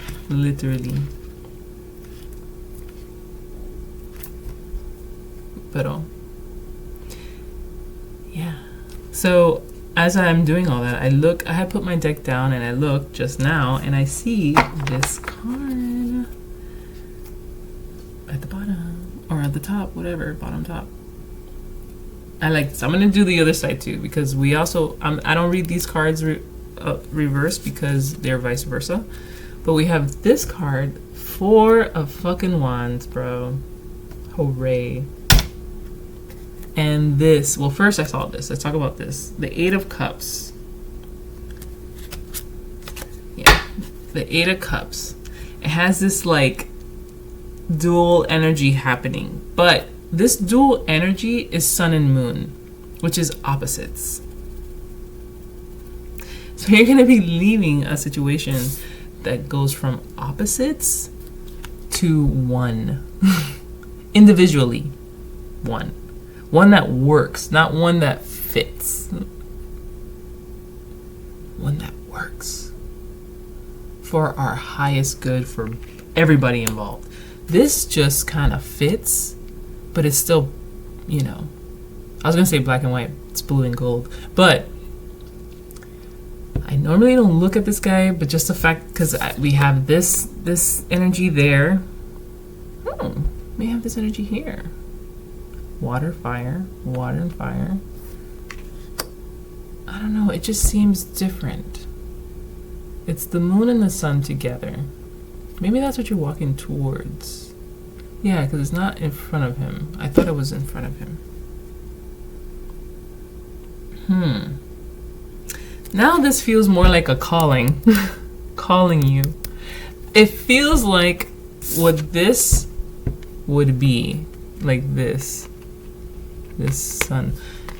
Pero, yeah. So as I'm doing all that, I had put my deck down and I look just now and I see this card at the bottom or at the top, whatever, bottom top. I like this. I'm gonna do the other side too, because we also I don't read these cards reverse because they're vice versa, but we have this card, 4 of fucking wands, bro. Hooray. And this, well, first I saw this. Let's talk about this. The Eight of Cups. Yeah, the Eight of Cups. It has this like dual energy happening. But this dual energy is sun and moon, which is opposites. So you're going to be leaving a situation that goes from opposites to one. Individually, one. One that works, not one that fits. One that works for our highest good for everybody involved. This just kind of fits, but it's still, you know, I was going to say black and white. It's blue and gold. But I normally don't look at this guy, but just the fact, because we have this energy there. We have this energy here. Water, fire, water and fire. I don't know, it just seems different. It's the moon and the sun together. Maybe that's what you're walking towards. Yeah, because it's not in front of him. I thought it was in front of him. Now this feels more like a calling. Calling you. It feels like what this would be. Like this. This sun.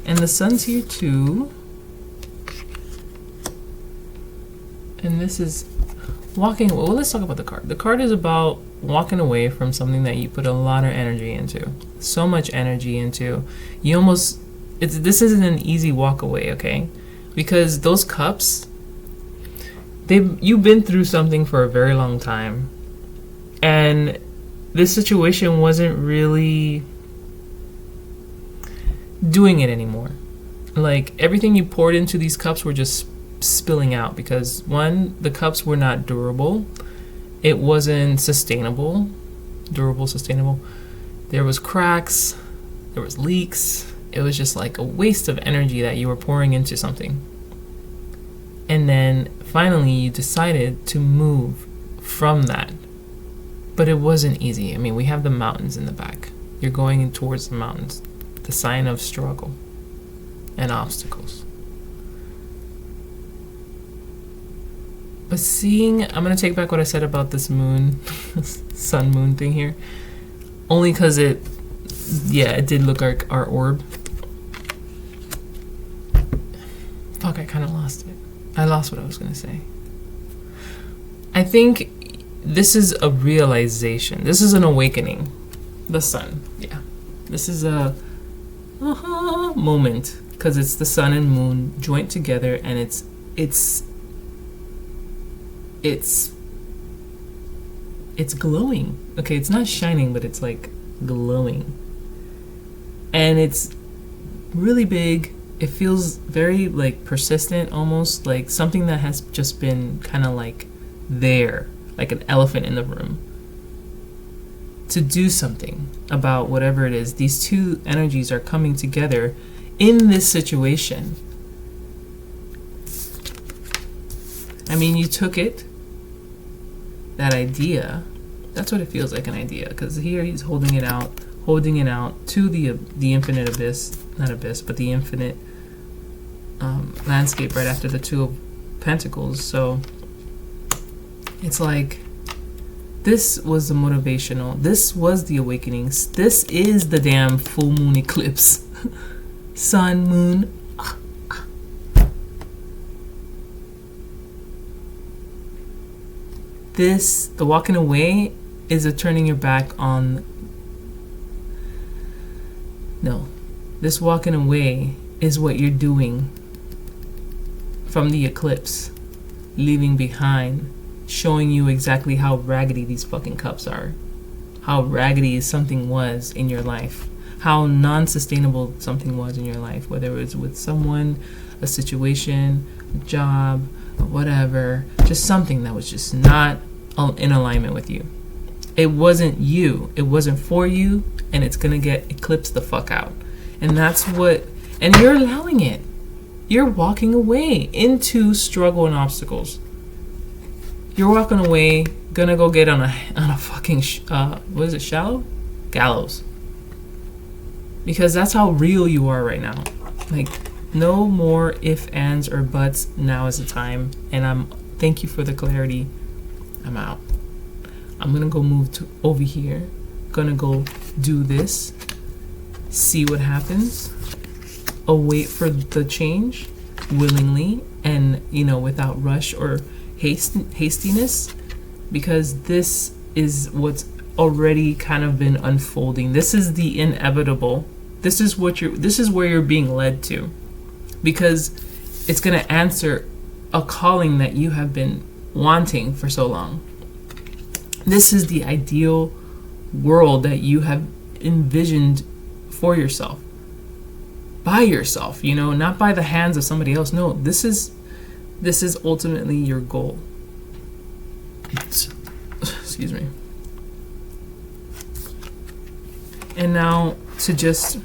And the sun's here too. And this is walking. Well, let's talk about the card. The card is about walking away from something that you put a lot of energy into. So much energy into. You almost, this isn't an easy walk away, okay? Because those cups, you've been through something for a very long time. And this situation wasn't really doing it anymore. Like, everything you poured into these cups were just spilling out because, one, the cups were not durable. It wasn't sustainable. Durable, sustainable. There was cracks. There was leaks. It was just like a waste of energy that you were pouring into something. And then finally you decided to move from that. But it wasn't easy. I mean, we have the mountains in the back. You're going in towards the mountains. The sign of struggle and obstacles. But seeing, I'm going to take back what I said about this moon, sun moon thing here. Only because it did look like our orb. Fuck, I kind of lost it. I lost what I was going to say. I think this is a realization. This is an awakening. The sun, yeah. This is a moment because it's the sun and moon joined together, and it's glowing. Okay, it's not shining, but it's like glowing, and it's really big. It feels very like persistent, almost like something that has just been kind of like there, like an elephant in the room, to do something about whatever it is. These two energies are coming together in this situation. I mean, you took it, that idea, that's what it feels like, an idea, because here he's holding it out to the infinite abyss, not abyss, but the infinite landscape right after the Two of Pentacles. So it's like, this was the motivational, this was the awakening, this is the damn full moon eclipse. Sun, moon. This, the walking away, is a turning your back on. No, this walking away is what you're doing from the eclipse, leaving behind, showing you exactly how raggedy these fucking cups are, how raggedy something was in your life, how non-sustainable something was in your life, whether it was with someone, a situation, a job, whatever, just something that was just not in alignment with you. It wasn't you, it wasn't for you, and it's gonna get eclipsed the fuck out. And that's what, and you're allowing it. You're walking away into struggle and obstacles. You're walking away, gonna go get on a fucking what is it, shallow? Gallows. because that's how real you are right now. Like, no more if, ands, or buts. Now is the time. And thank you for the clarity. I'm out. I'm gonna go move to over here. Gonna go do this. See what happens. Await for the change willingly and, without rush or hastiness, because this is what's already kind of been unfolding. This is the inevitable. This is where you're being led to, because it's going to answer a calling that you have been wanting for so long. This is the ideal world that you have envisioned for yourself, by yourself, not by the hands of somebody else. No, this is ultimately your goal. Excuse me. And now to just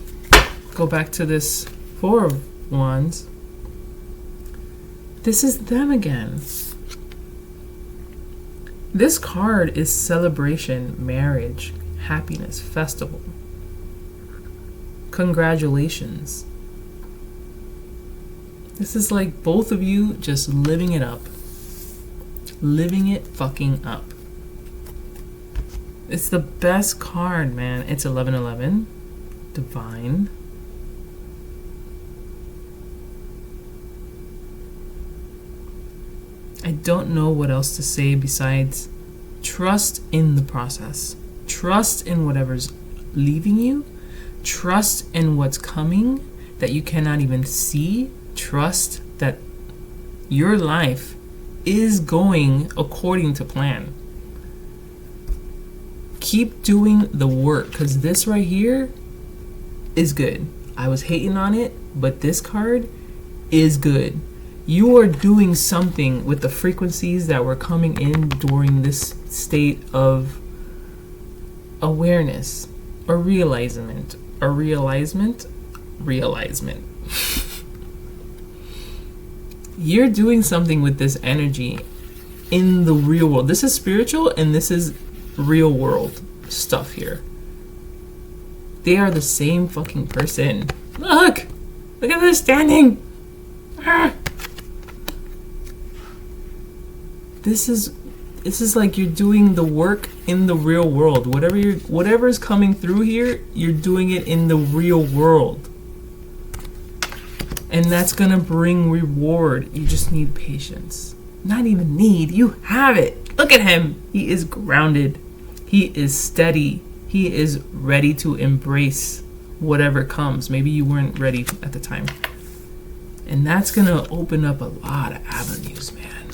go back to this Four of Wands. This is them again. This card is celebration, marriage, happiness, festival. Congratulations. This is like both of you just living it up. Living it fucking up. It's the best card, man. It's 1111. Divine. I don't know what else to say besides trust in the process. Trust in whatever's leaving you. Trust in what's coming that you cannot even see. Trust that your life is going according to plan. Keep doing the work, because this right here is good. I was hating on it, but this card is good. You are doing something with the frequencies that were coming in during this state of awareness or realizement. You're doing something with this energy in the real world. This is spiritual and this is real world stuff here. They are the same fucking person. Look at this standing. This is like you're doing the work in the real world. Whatever's coming through here, you're doing it in the real world. And that's gonna bring reward. You just need patience. Not even need, you have it. Look at him. He is grounded. He is steady. He is ready to embrace whatever comes. Maybe you weren't ready at the time. And that's gonna open up a lot of avenues, man.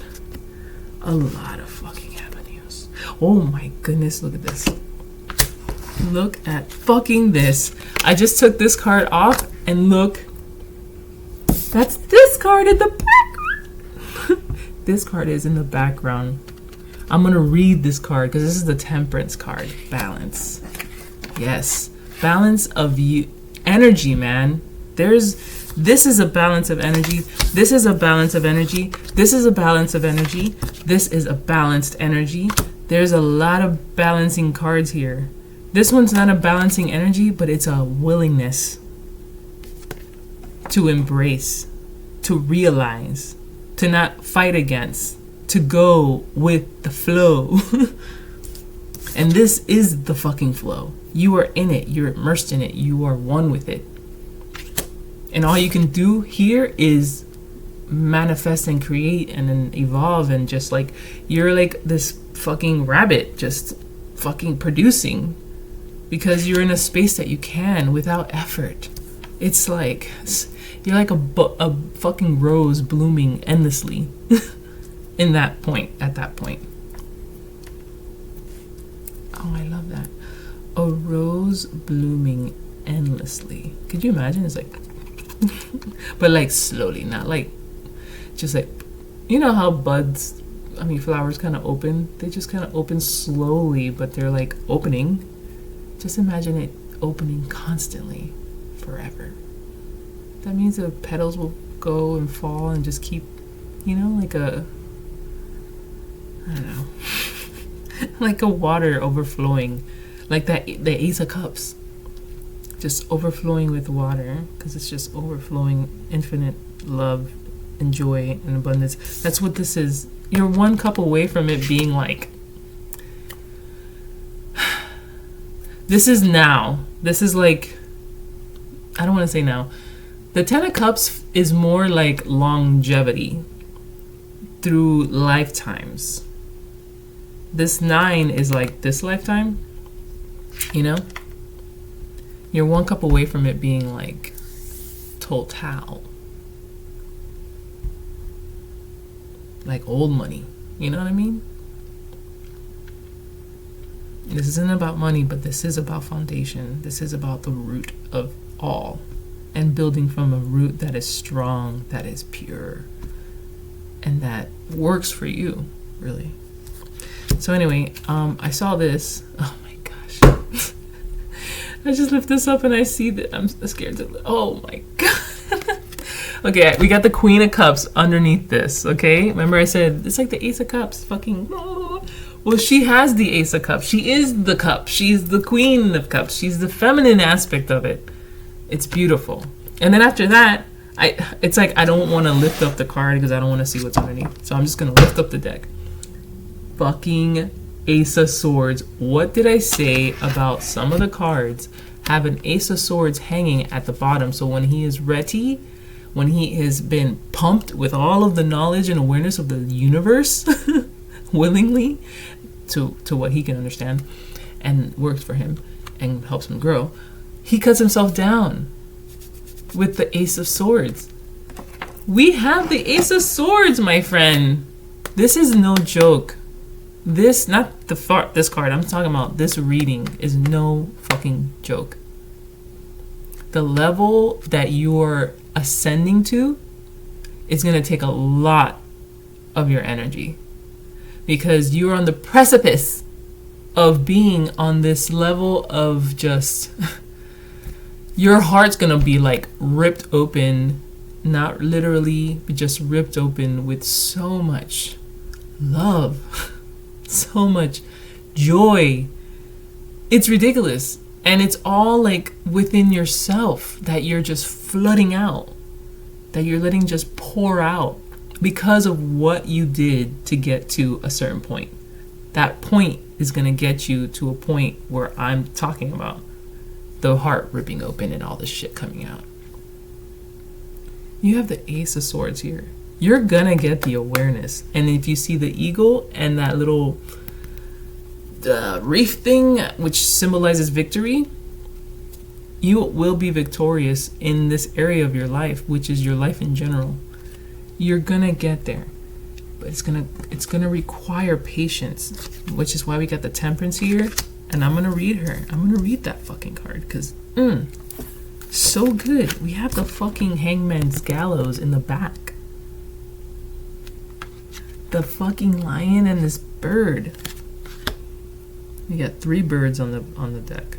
A lot of fucking avenues. Oh my goodness, look at this. Look at fucking this. I just took this card off and look. That's this card in the background. This card is in the background. I'm gonna read this card because this is the Temperance card. Balance. Yes. Balance of you. Energy, man. This is a balance of energy. This is a balance of energy. This is a balance of energy. This is a balanced energy. There's a lot of balancing cards here. This one's not a balancing energy, but it's a willingness to embrace, to realize, to not fight against, to go with the flow. And this is the fucking flow. You are in it. You're immersed in it. You are one with it. And all you can do here is manifest and create and then evolve, and just like you're like this fucking rabbit just fucking producing because you're in a space that you can without effort. It's like you're like a fucking rose blooming endlessly at that point. Oh, I love that. A rose blooming endlessly. Could you imagine? It's like but like slowly, not like just like, you know how flowers kind of open? They just kind of open slowly, but they're like opening. Just imagine it opening constantly, forever. That means the petals will go and fall and just keep, like I don't know, like a water overflowing, like the Ace of Cups. just overflowing with water, because it's just overflowing infinite love and joy and abundance. That's what this is. You're one cup away from it being like, this is now. This is like, I don't want to say now. The 10 of Cups is more like longevity through lifetimes. This 9 is like this lifetime, you know? You're one cup away from it being like total. Like old money, you know what I mean? This isn't about money, but this is about foundation. This is about the root of all. And building from a root that is strong, that is pure, and that works for you, really. So anyway, I saw this. Oh my gosh. I just lift this up and I see that I'm scared to. Oh my god. Okay, we got the Queen of Cups underneath this, okay? Remember I said, it's like the Ace of Cups, fucking. Well, she has the Ace of Cups. She is the cup. She's the Queen of Cups. She's the feminine aspect of it. It's beautiful. And then after that, it's like I don't want to lift up the card because I don't want to see what's underneath. So I'm just going to lift up the deck. Fucking Ace of Swords. What did I say about some of the cards have an Ace of Swords hanging at the bottom? So when he is ready, when he has been pumped with all of the knowledge and awareness of the universe, willingly, to what he can understand and works for him and helps him grow, he cuts himself down with the Ace of Swords. We have the Ace of Swords, my friend. This is no joke. This, not this card, I'm talking about this reading is no fucking joke. The level that you're ascending to is going to take a lot of your energy because you're on the precipice of being on this level of just your heart's gonna be like ripped open, not literally, but just ripped open with so much love, so much joy. It's ridiculous. And it's all like within yourself that you're just flooding out, that you're letting just pour out because of what you did to get to a certain point. That point is gonna get you to a point where I'm talking about. The heart ripping open and all this shit coming out. You have the Ace of Swords here. You're gonna get the awareness. And if you see the eagle and that little reef thing, which symbolizes victory, you will be victorious in this area of your life, which is your life in general. You're gonna get there. But it's gonna require patience, which is why we got the Temperance here. And I'm gonna read her. I'm gonna read that fucking card because, so good. We have the fucking Hangman's Gallows in the back. The fucking lion and this bird. We got 3 birds on the deck,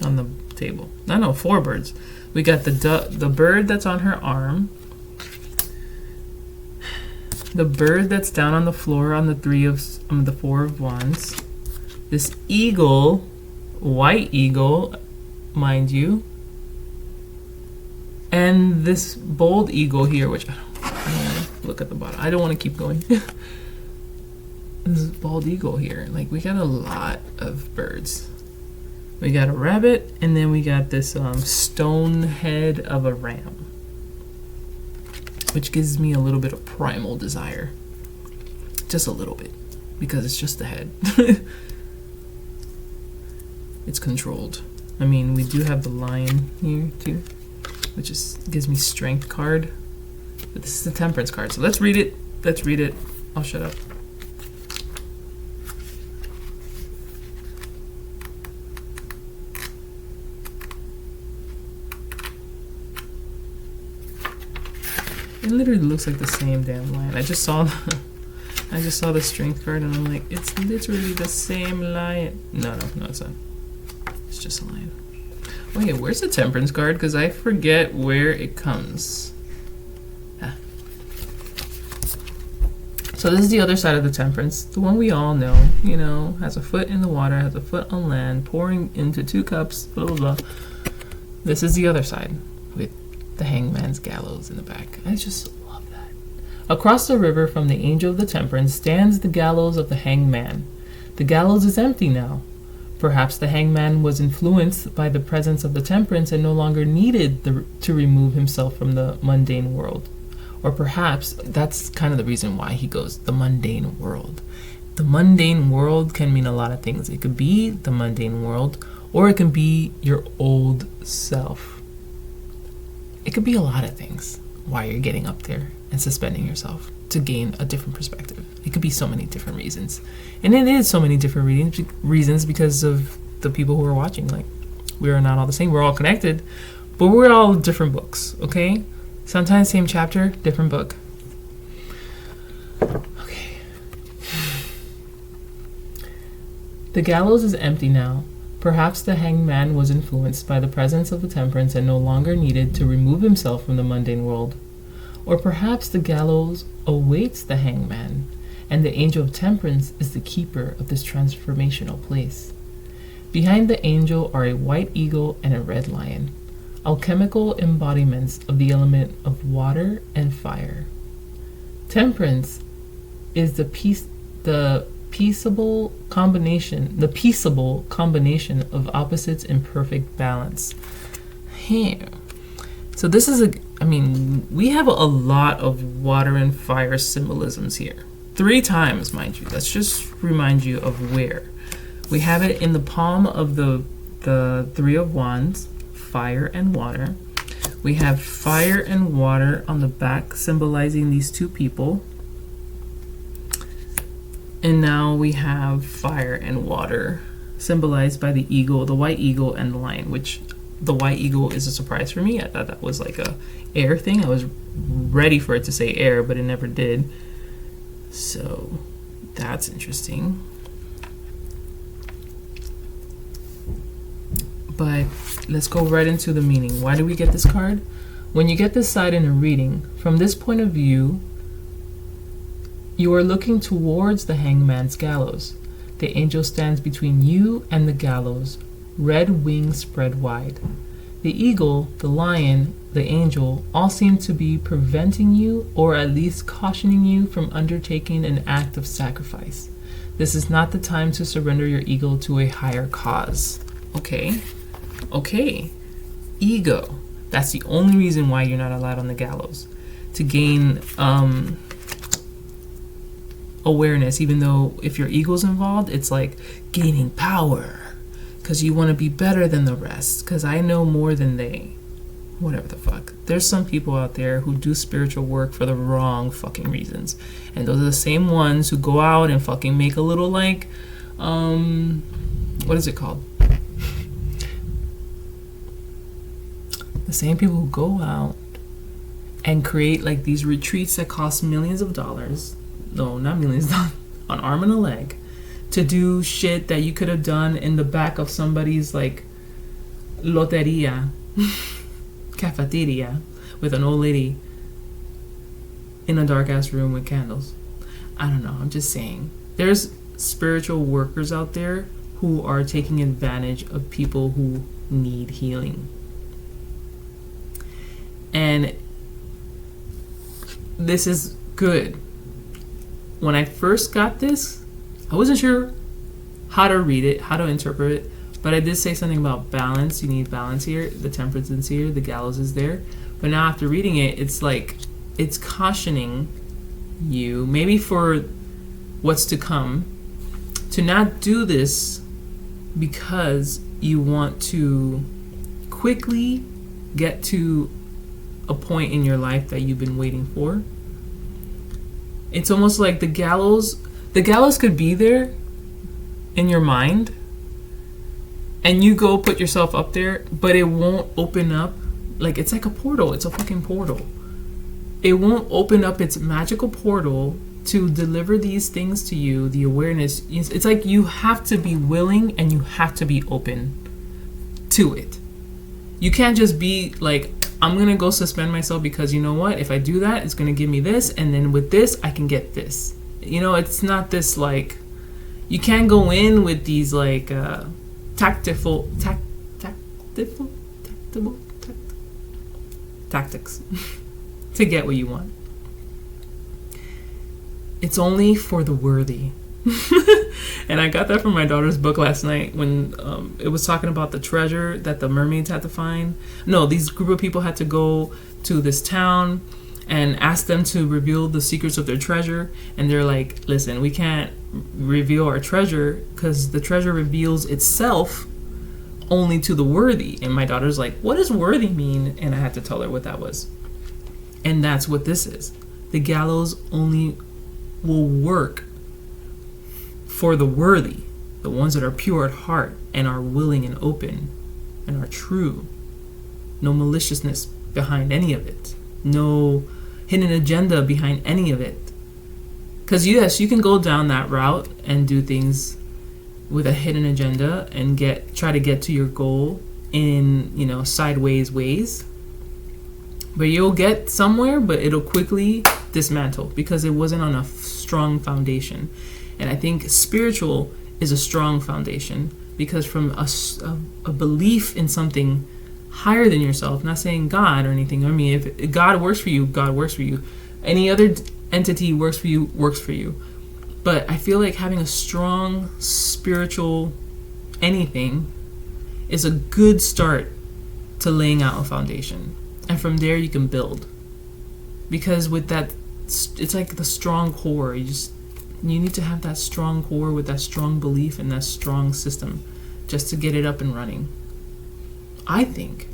on the table. No, 4 birds. We got the bird that's on her arm. The bird that's down on the floor on the 4 of Wands. This eagle, white eagle, mind you, and this bold eagle here, which I don't want to look at the bottom. I don't want to keep going. This bald eagle here. Like, we got a lot of birds. We got a rabbit, and then we got this stone head of a ram, which gives me a little bit of primal desire. Just a little bit, because it's just the head. It's controlled. I mean, we do have the lion here too, which gives me strength card. But this is the Temperance card. So let's read it. I'll shut up. It literally looks like the same damn lion. I just saw the strength card and I'm like, it's literally the same lion. No, it's not. It's just a lion. Wait, where's the Temperance card? Because I forget where it comes. So this is the other side of the Temperance. The one we all know, has a foot in the water, has a foot on land, pouring into 2 cups, blah, blah, blah. This is the other side with the hangman's gallows in the back. I just love that. Across the river from the Angel of the Temperance stands the gallows of the hangman. The gallows is empty now. Perhaps the hangman was influenced by the presence of the Temperance and no longer needed to remove himself from the mundane world. Or perhaps that's kind of the reason why he goes the mundane world. The mundane world can mean a lot of things. It could be the mundane world, or it can be your old self. It could be a lot of things why you're getting up there and suspending yourself to gain a different perspective. It could be so many different reasons. And it is so many different reasons because of the people who are watching. Like, we are not all the same. We're all connected, but we're all different books, okay? Sometimes same chapter, different book. Okay. The gallows is empty now. Perhaps the hangman was influenced by the presence of the Temperance and no longer needed to remove himself from the mundane world. Or perhaps the gallows awaits the hangman, and the Angel of Temperance is the keeper of this transformational place. Behind the angel are a white eagle and a red lion, alchemical embodiments of the element of water and fire. Temperance is the peaceable combination of opposites in perfect balance. Here. So this is we have a lot of water and fire symbolisms here. 3 times, mind you. Let's just remind you of where. We have it in the palm of the 3 of Wands, fire and water. We have fire and water on the back, symbolizing these 2 people. And now we have fire and water, symbolized by the eagle, the white eagle, and the lion, which the white eagle is a surprise for me. I thought that was like a air thing. I was ready for it to say air, but it never did. So that's interesting. But let's go right into the meaning. Why do we get this card? When you get this side in a reading, from this point of view, you are looking towards the hangman's gallows. The angel stands between you and the gallows, red wings spread wide. The eagle, the lion, the angel all seem to be preventing you, or at least cautioning you from undertaking an act of sacrifice. This is not the time to surrender your ego to a higher cause. Okay. Ego. That's the only reason why you're not allowed on the gallows. To gain awareness, even though if your ego's involved, it's like gaining power. Because you want to be better than the rest. Because I know more than they. Whatever the fuck. There's some people out there who do spiritual work for the wrong fucking reasons. And those are the same ones who go out and fucking make a little like, what is it called? The same people who go out and create like these retreats that cost millions of dollars. No, not millions, an arm and a leg. To do shit that you could have done in the back of somebody's like loteria, cafeteria, with an old lady in a dark ass room with candles. I don't know, I'm just saying. There's spiritual workers out there who are taking advantage of people who need healing. And this is good. When I first got this, I wasn't sure how to read it, how to interpret it, but I did say something about balance. You need balance here. The Temperance is here. The gallows is there. But now after reading it, it's like, it's cautioning you, maybe for what's to come, to not do this because you want to quickly get to a point in your life that you've been waiting for. It's almost like the gallows could be there in your mind and you go put yourself up there, but it won't open up. Like, it's like a portal. It's a fucking portal. It won't open up its magical portal to deliver these things to you, the awareness. It's like you have to be willing and you have to be open to it. You can't just be like, I'm going to go suspend myself because you know what? If I do that, it's going to give me this. And then with this, I can get this. You know, it's not this like, you can't go in with these like tactful tactics to get what you want. It's only for the worthy. And I got that from my daughter's book last night when it was talking about the treasure that the mermaids had to find. No, these group of people had to go to this town and ask them to reveal the secrets of their treasure. And they're like, listen, we can't reveal our treasure because the treasure reveals itself only to the worthy. And my daughter's like, what does worthy mean? And I had to tell her what that was. And that's what this is. The gallows only will work for the worthy, the ones that are pure at heart and are willing and open and are true. No maliciousness behind any of it. No hidden agenda behind any of it. Because yes, you can go down that route and do things with a hidden agenda and try to get to your goal in, sideways ways. But you'll get somewhere, but it'll quickly dismantle because it wasn't on a strong foundation. And I think spiritual is a strong foundation because from a belief in something higher than yourself, not saying God or anything. I mean, if God works for you, God works for you. Any other entity works for you, works for you. But I feel like having a strong spiritual anything is a good start to laying out a foundation. And from there you can build. Because with that, it's like the strong core. You need to have that strong core with that strong belief and that strong system just to get it up and running. I think.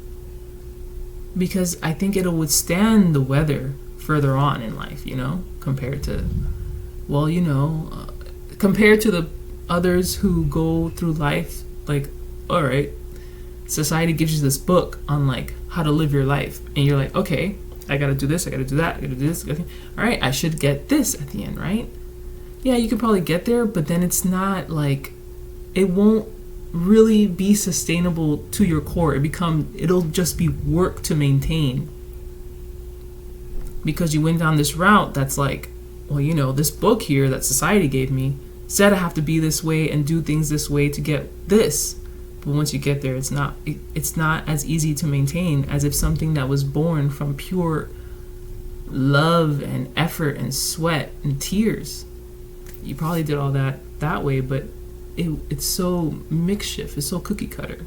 Because I think it'll withstand the weather further on in life, compared to, compared to the others who go through life, like, all right, society gives you this book on, like, how to live your life. And you're like, okay, I got to do this, I got to do that, I got to do this. All right, I should get this at the end, right? Yeah, you could probably get there, but then it's not like, it won't really be sustainable to your core. It'll just be work to maintain. Because you went down this route that's like, well, this book here that society gave me said I have to be this way and do things this way to get this. But once you get there, it's not as easy to maintain as if something that was born from pure love and effort and sweat and tears. You probably did all that way, but it's so makeshift, it's so cookie cutter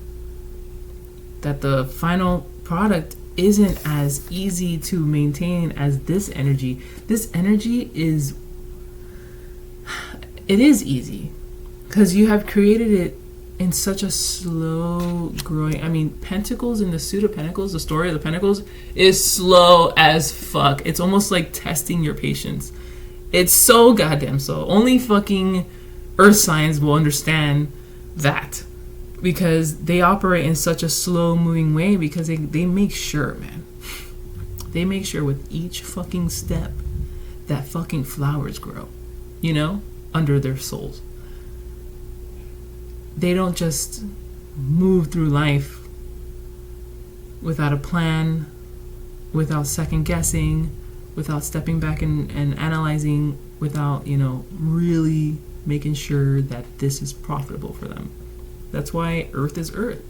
that the final product isn't as easy to maintain as this energy. This energy is easy because you have created it in such a slow growing. I mean, Pentacles in the Suit of Pentacles, the story of the Pentacles is slow as fuck. It's almost like testing your patience. It's so goddamn slow. Only fucking earth signs will understand that because they operate in such a slow moving way because they make sure, man. They make sure with each fucking step that fucking flowers grow, under their souls. They don't just move through life without a plan, without second guessing, without stepping back and analyzing, without, really making sure that this is profitable for them. That's why Earth is Earth.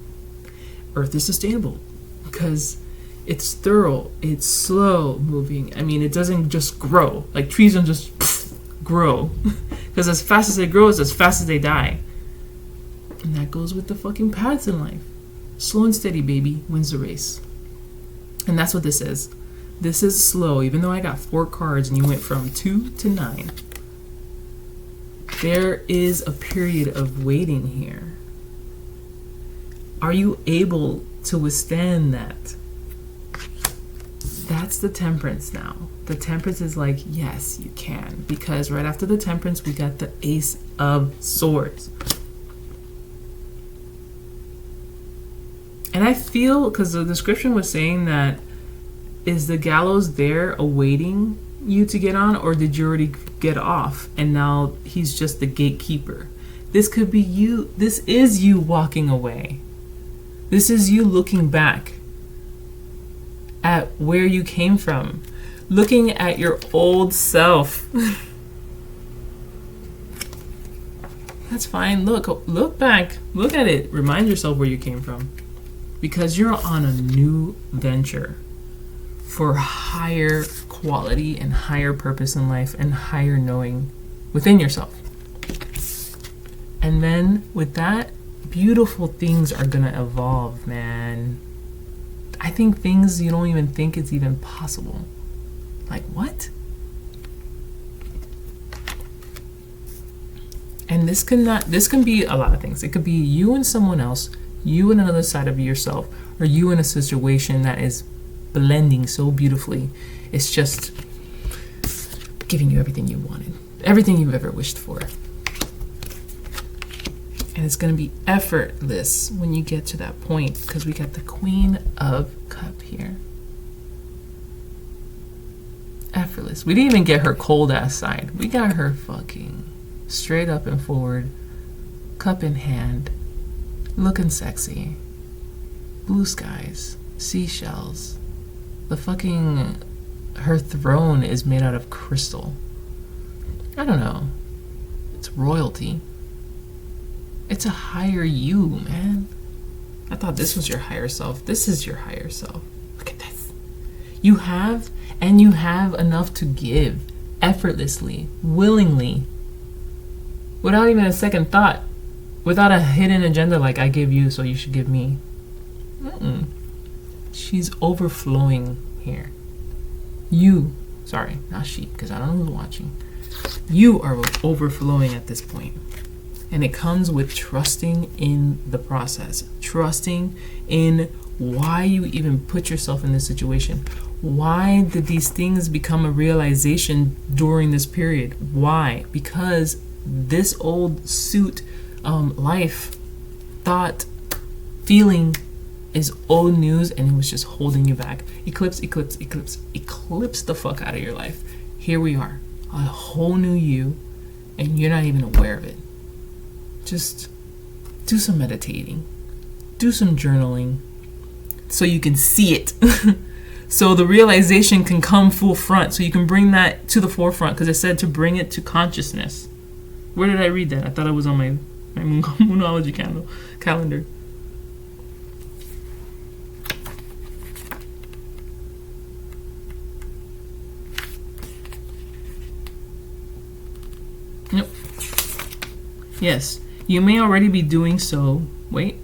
Earth is sustainable because it's thorough, it's slow moving. I mean, it doesn't just grow. Like trees don't just grow because as fast as they grow, it's as fast as they die. And that goes with the fucking paths in life. Slow and steady, baby, wins the race. And that's what this is. This is slow, even though I got 4 cards and you went from 2 to 9. There is a period of waiting here. Are you able to withstand that? That's the Temperance now. The Temperance is like, yes, you can. Because right after the Temperance, we got the Ace of Swords. And I feel, because the description was saying that, is the gallows there awaiting you to get on, or did you already get off and now he's just the gatekeeper? This could be you. This is you walking away. This is you looking back at where you came from, looking at your old self. That's fine. Look back. Look at it. Remind yourself where you came from. because you're on a new venture for higher quality and higher purpose in life and higher knowing within yourself. And then with that, beautiful things are gonna evolve, man. I think things you don't even think it's even possible. Like, what? And this can be a lot of things. It could be you and someone else, you and another side of yourself, or you in a situation that is blending so beautifully. It's just giving you everything you wanted, everything you've ever wished for. And it's going to be effortless when you get to that point, because we got the Queen of Cup here. Effortless. We didn't even get her cold ass side. We got her fucking straight up and forward, cup in hand, looking sexy, blue skies, seashells. Her throne is made out of crystal. I don't know. It's royalty. It's a higher you, man. I thought this was your higher self. This is your higher self. Look at this. You have enough to give effortlessly, willingly, without even a second thought, without a hidden agenda like I give you, so you should give me. She's overflowing here. You, sorry, not she, because I don't know who's watching. You are overflowing at this point. And it comes with trusting in the process, trusting in why you even put yourself in this situation. Why did these things become a realization during this period? Why? Because this old suit, life, thought, feeling is old news, and it was just holding you back. Eclipse the fuck out of your life. Here we are, a whole new you, and you're not even aware of it. Just do some meditating, do some journaling, so you can see it. So the realization can come full front, so you can bring that to the forefront, because it said to bring it to consciousness. Where did I read that? I thought it was on my Moonology calendar. Yep. Yes, you may already be doing so. Wait.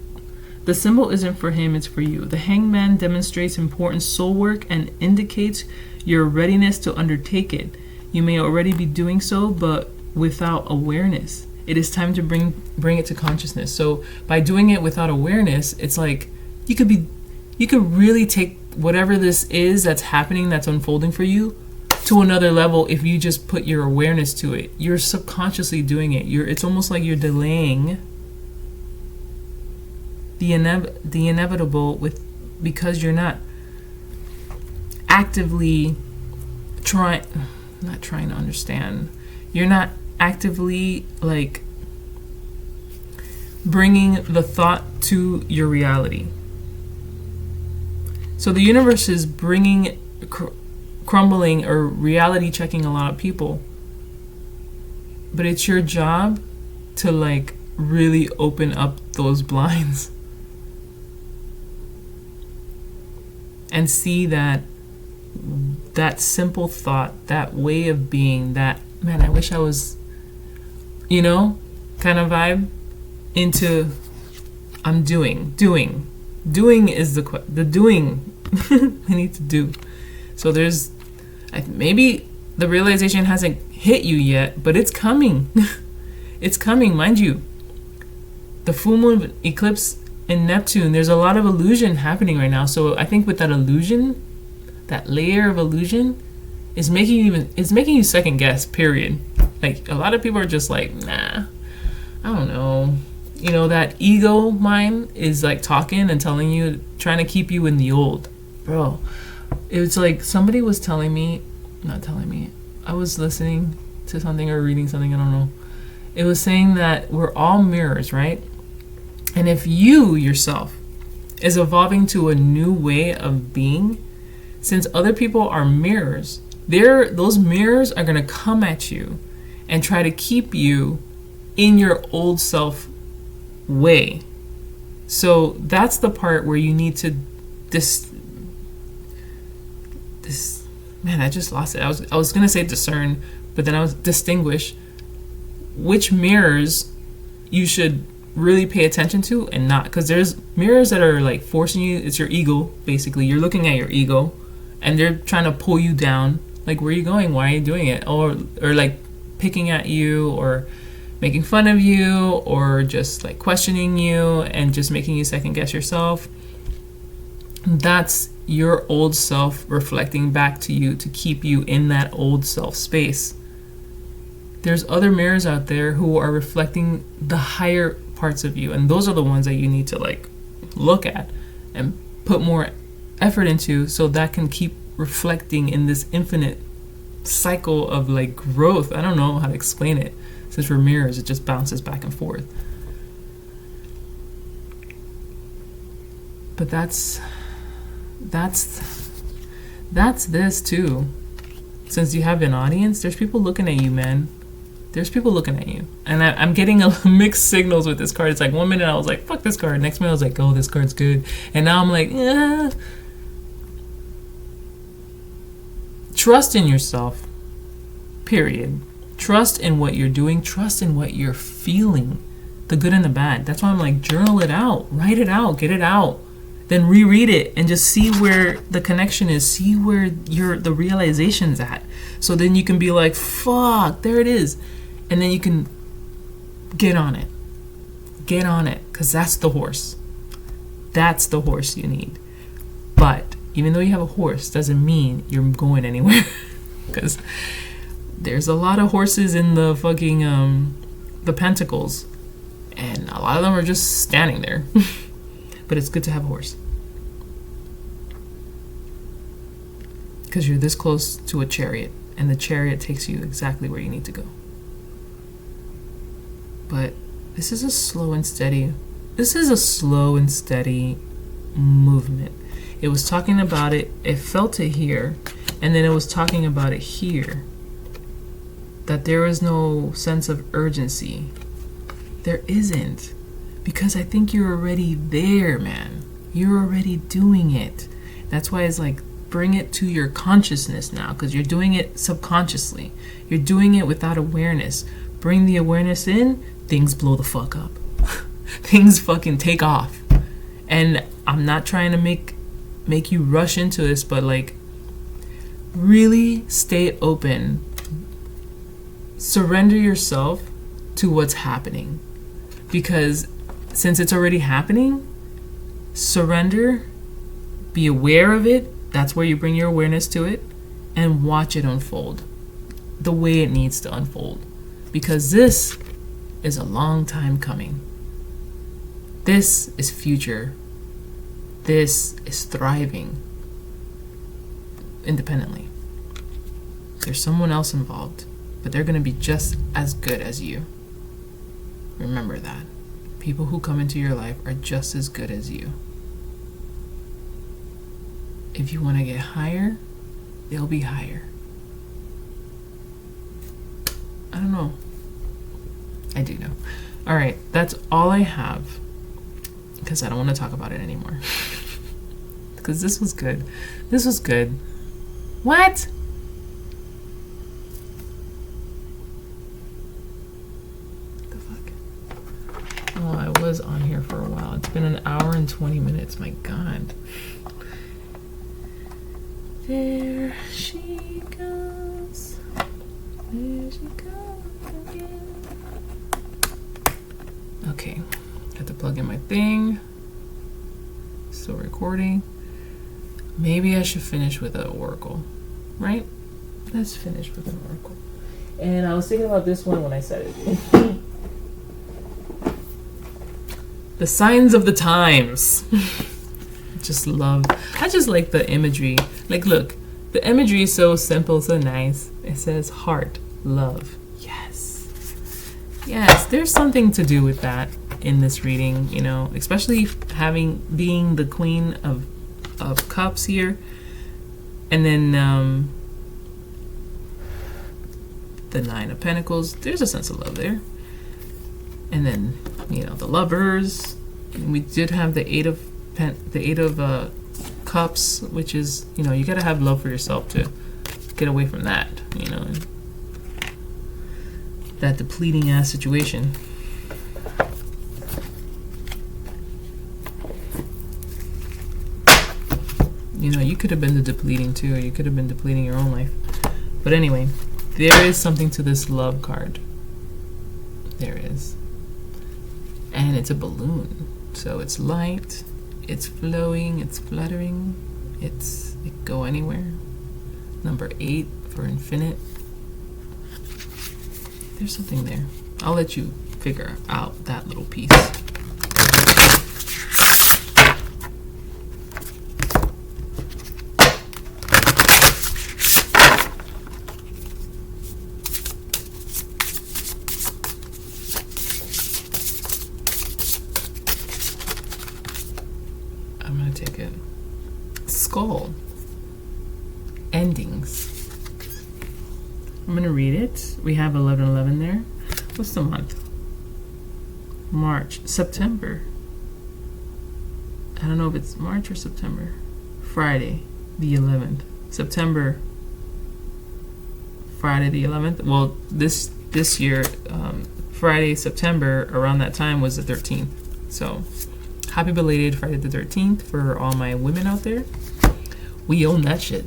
The symbol isn't for him, it's for you. The hangman demonstrates important soul work and indicates your readiness to undertake it. You may already be doing so, but without awareness. It is time to bring it to consciousness. So by doing it without awareness, it's like you could really take whatever this is that's happening, that's unfolding for you, to another level if you just put your awareness to it. You're subconsciously doing it. It's almost like you're delaying the inevitable because you're not actively not trying to understand. You're not actively like bringing the thought to your reality. So the universe is bringing crumbling or reality checking a lot of people, but it's your job to like really open up those blinds and see that simple thought, that way of being, that, man, I wish I was, kind of vibe into I'm doing is the doing I need to do. So there's maybe the realization hasn't hit you yet, but it's coming. It's coming, mind you. The full moon eclipse in Neptune, there's a lot of illusion happening right now. So I think with that illusion, that layer of illusion is making you second guess, period. Like a lot of people are just like, nah, I don't know. That ego mind is like talking and telling you, trying to keep you in the old. Bro, it was like somebody was I was listening to something or reading something, I don't know. It was saying that we're all mirrors, right? And if you yourself is evolving to a new way of being, since other people are mirrors, those mirrors are going to come at you and try to keep you in your old self way. So that's the part where you need to man, I just lost it. I was gonna say discern, but then I was distinguish which mirrors you should really pay attention to and not, because there's mirrors that are like forcing you. It's your ego, basically. You're looking at your ego and they're trying to pull you down. Like, where are you going? Why are you doing it? Or like picking at you, or making fun of you, or just like questioning you and just making you second guess yourself. That's your old self reflecting back to you to keep you in that old self space. There's other mirrors out there who are reflecting the higher parts of you, and those are the ones that you need to like look at and put more effort into, so that can keep reflecting in this infinite cycle of like growth. I don't know how to explain it. Since we're mirrors, it just bounces back and forth. But that's this too. Since you have an audience, there's people looking at you, man. There's people looking at you. And I'm getting a mixed signals with this card. It's like 1 minute I was like, fuck this card. Next minute I was like, oh, this card's good. And now I'm like, eh. Trust in yourself. Period. Trust in what you're doing. Trust in what you're feeling. The good and the bad. That's why I'm like, journal it out. Write it out. Get it out. Then reread it and just see where the connection is. See where the realization's at. So then you can be like, fuck, there it is. And then you can get on it. Get on it. Because that's the horse. That's the horse you need. But even though you have a horse, doesn't mean you're going anywhere. Because there's a lot of horses in the fucking, the pentacles. And a lot of them are just standing there. But it's good to have a horse. Because you're this close to a chariot. And the chariot takes you exactly where you need to go. But this is a slow and steady movement. It was talking about it, it felt it here, and then it was talking about it here. That there is no sense of urgency. There isn't. Because I think you're already there, man. You're already doing it. That's why it's like, bring it to your consciousness now, because you're doing it subconsciously. You're doing it without awareness. Bring the awareness in, things blow the fuck up. Things fucking take off. And I'm not trying to make you rush into this, but like, really stay open. Surrender yourself to what's happening. Because since it's already happening, surrender, be aware of it. That's where you bring your awareness to it, and watch it unfold the way it needs to unfold. Because this is a long time coming. This is future. This is thriving independently. There's someone else involved, but they're going to be just as good as you. Remember that. People who come into your life are just as good as you. If you want to get higher, they'll be higher. I don't know. I do know. All right, that's all I have. Because I don't want to talk about it anymore. Because this was good. This was good. What? The fuck? Oh, I was on here for a while. It's been an hour and 20 minutes. My God. There she goes. There she goes again. Okay. Have to plug in my thing. Still recording. Maybe I should finish with an oracle. Right? Let's finish with an oracle. And I was thinking about this one when I said it. The signs of the times. I just like the imagery. Like, look, the imagery is so simple, so nice. It says heart, love. Yes, there's something to do with that in this reading, you know, especially being the Queen of Cups here. And then the Nine of Pentacles. There's a sense of love there. And then, you know, the Lovers, And we did have the eight of cups, which is, you gotta have love for yourself to get away from that, that depleting ass situation. You could have been the depleting too, or you could have been depleting your own life. But anyway, there is something to this love card. There is. And it's a balloon. So it's light, it's flowing, it's fluttering, it go anywhere. Number 8 for infinite. There's something there. I'll let you figure out that little piece. I'm gonna take it. Skull. Endings. I'm gonna read it. We have 11/11 there. What's the month? March. September. I don't know if it's March or September. Friday the 11th. September. Friday the 11th. Well, this year, Friday, September, around that time was the 13th. So, happy belated Friday the 13th for all my women out there. We own that shit.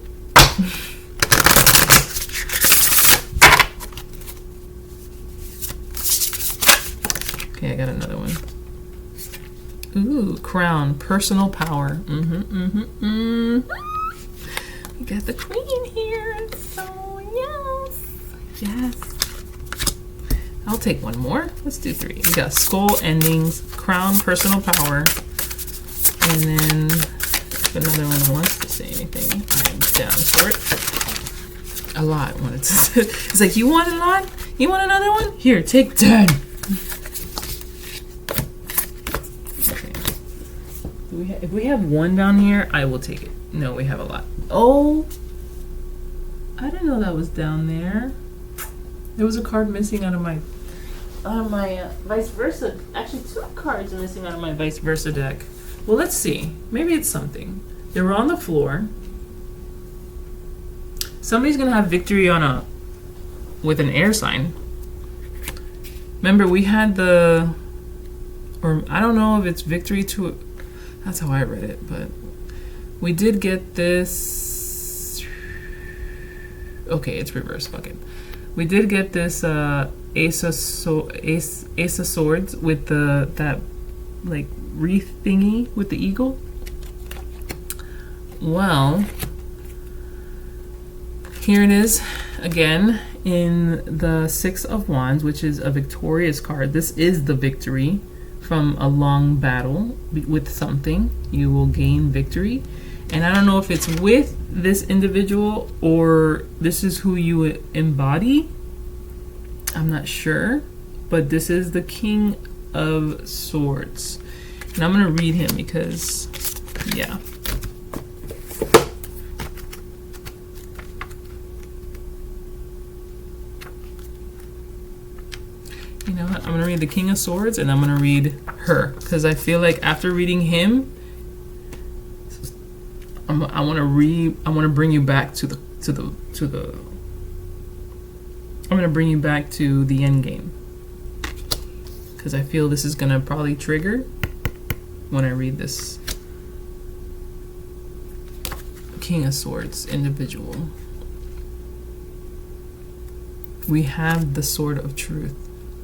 Okay, I got another one. Ooh, crown, personal power. We got the queen here. So, yes. I'll take one more. Let's do 3. We got skull, endings, crown, personal power. And then if another one wants to say anything, I'm down for it. A lot wanted to say. It's like, you want a lot? You want another one? Here, take 10. Okay. If we have one down here, I will take it. No, we have a lot. Oh, I didn't know that was down there. There was a card missing out of my vice versa. Actually, 2 cards are missing out of my vice versa deck. Well, let's see. Maybe it's something. They were on the floor. Somebody's gonna have victory with an air sign. Remember, we had or I don't know if it's victory to. That's how I read it, but we did get this. Okay, it's reverse. Fuck it. We did get this Ace of Swords with that like wreath thingy with the eagle. Well, here it is again in the 6 of Wands, which is a victorious card. This is the victory from a long battle with something. You will gain victory. And I don't know if it's with this individual or this is who you embody. I'm not sure. But this is the King of Swords. And I'm going to read him because, yeah. You know what? I'm going to read the King of Swords and I'm going to read her. Because I feel like after reading him, I want to bring you back to the I'm going to bring you back to the end game. Because I feel this is going to probably trigger when I read this King of Swords individual. We have the Sword of Truth.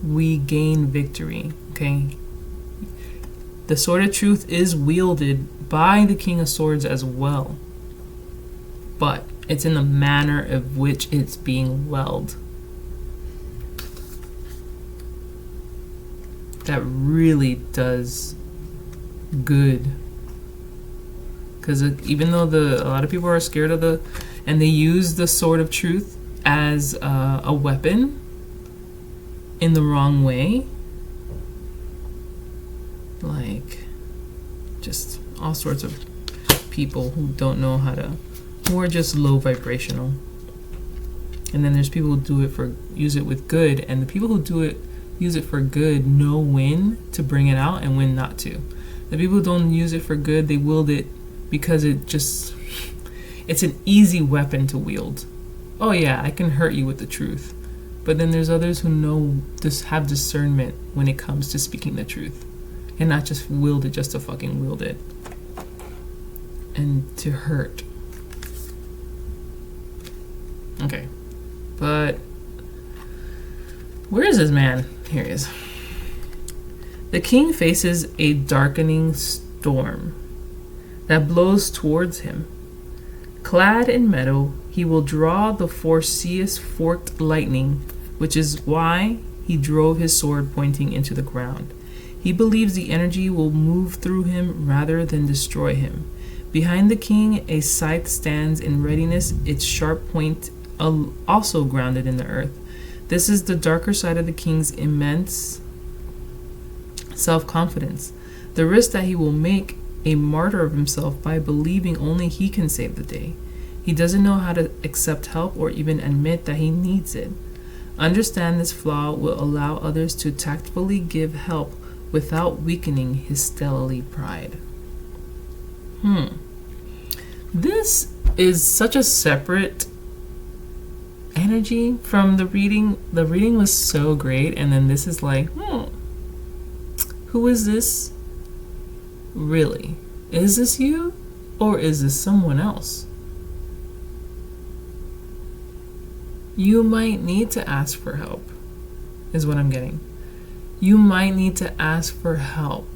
We gain victory, okay? The Sword of Truth is wielded by the King of Swords as well. But it's in the manner of which it's being wielded that really does good. Because even though a lot of people are scared of and they use the Sword of Truth as a weapon in the wrong way, like just all sorts of people who don't know who are just low vibrational. And then there's people who use it with good, and the people who use it for good know when to bring it out and when not to. The people who don't use it for good, they wield it because it's an easy weapon to wield. Oh yeah, I can hurt you with the truth. But then there's others who have discernment when it comes to speaking the truth. And not just wield it just to fucking wield it. And to hurt. Okay. But where is this man? Here he is. The king faces a darkening storm that blows towards him. Clad in metal, he will draw the Forceus forked lightning, which is why he drove his sword pointing into the ground. He believes the energy will move through him rather than destroy him. Behind the king, a scythe stands in readiness, its sharp point also grounded in the earth. This is the darker side of the king's immense self-confidence. The risk that he will make a martyr of himself by believing only he can save the day. He doesn't know how to accept help or even admit that he needs it. Understand this flaw will allow others to tactfully give help without weakening his stellar pride. This is such a separate energy from the reading. The reading was so great, and then this is like, who is this really? Is this you, or is this someone else? You might need to ask for help, is what I'm getting. You might need to ask for help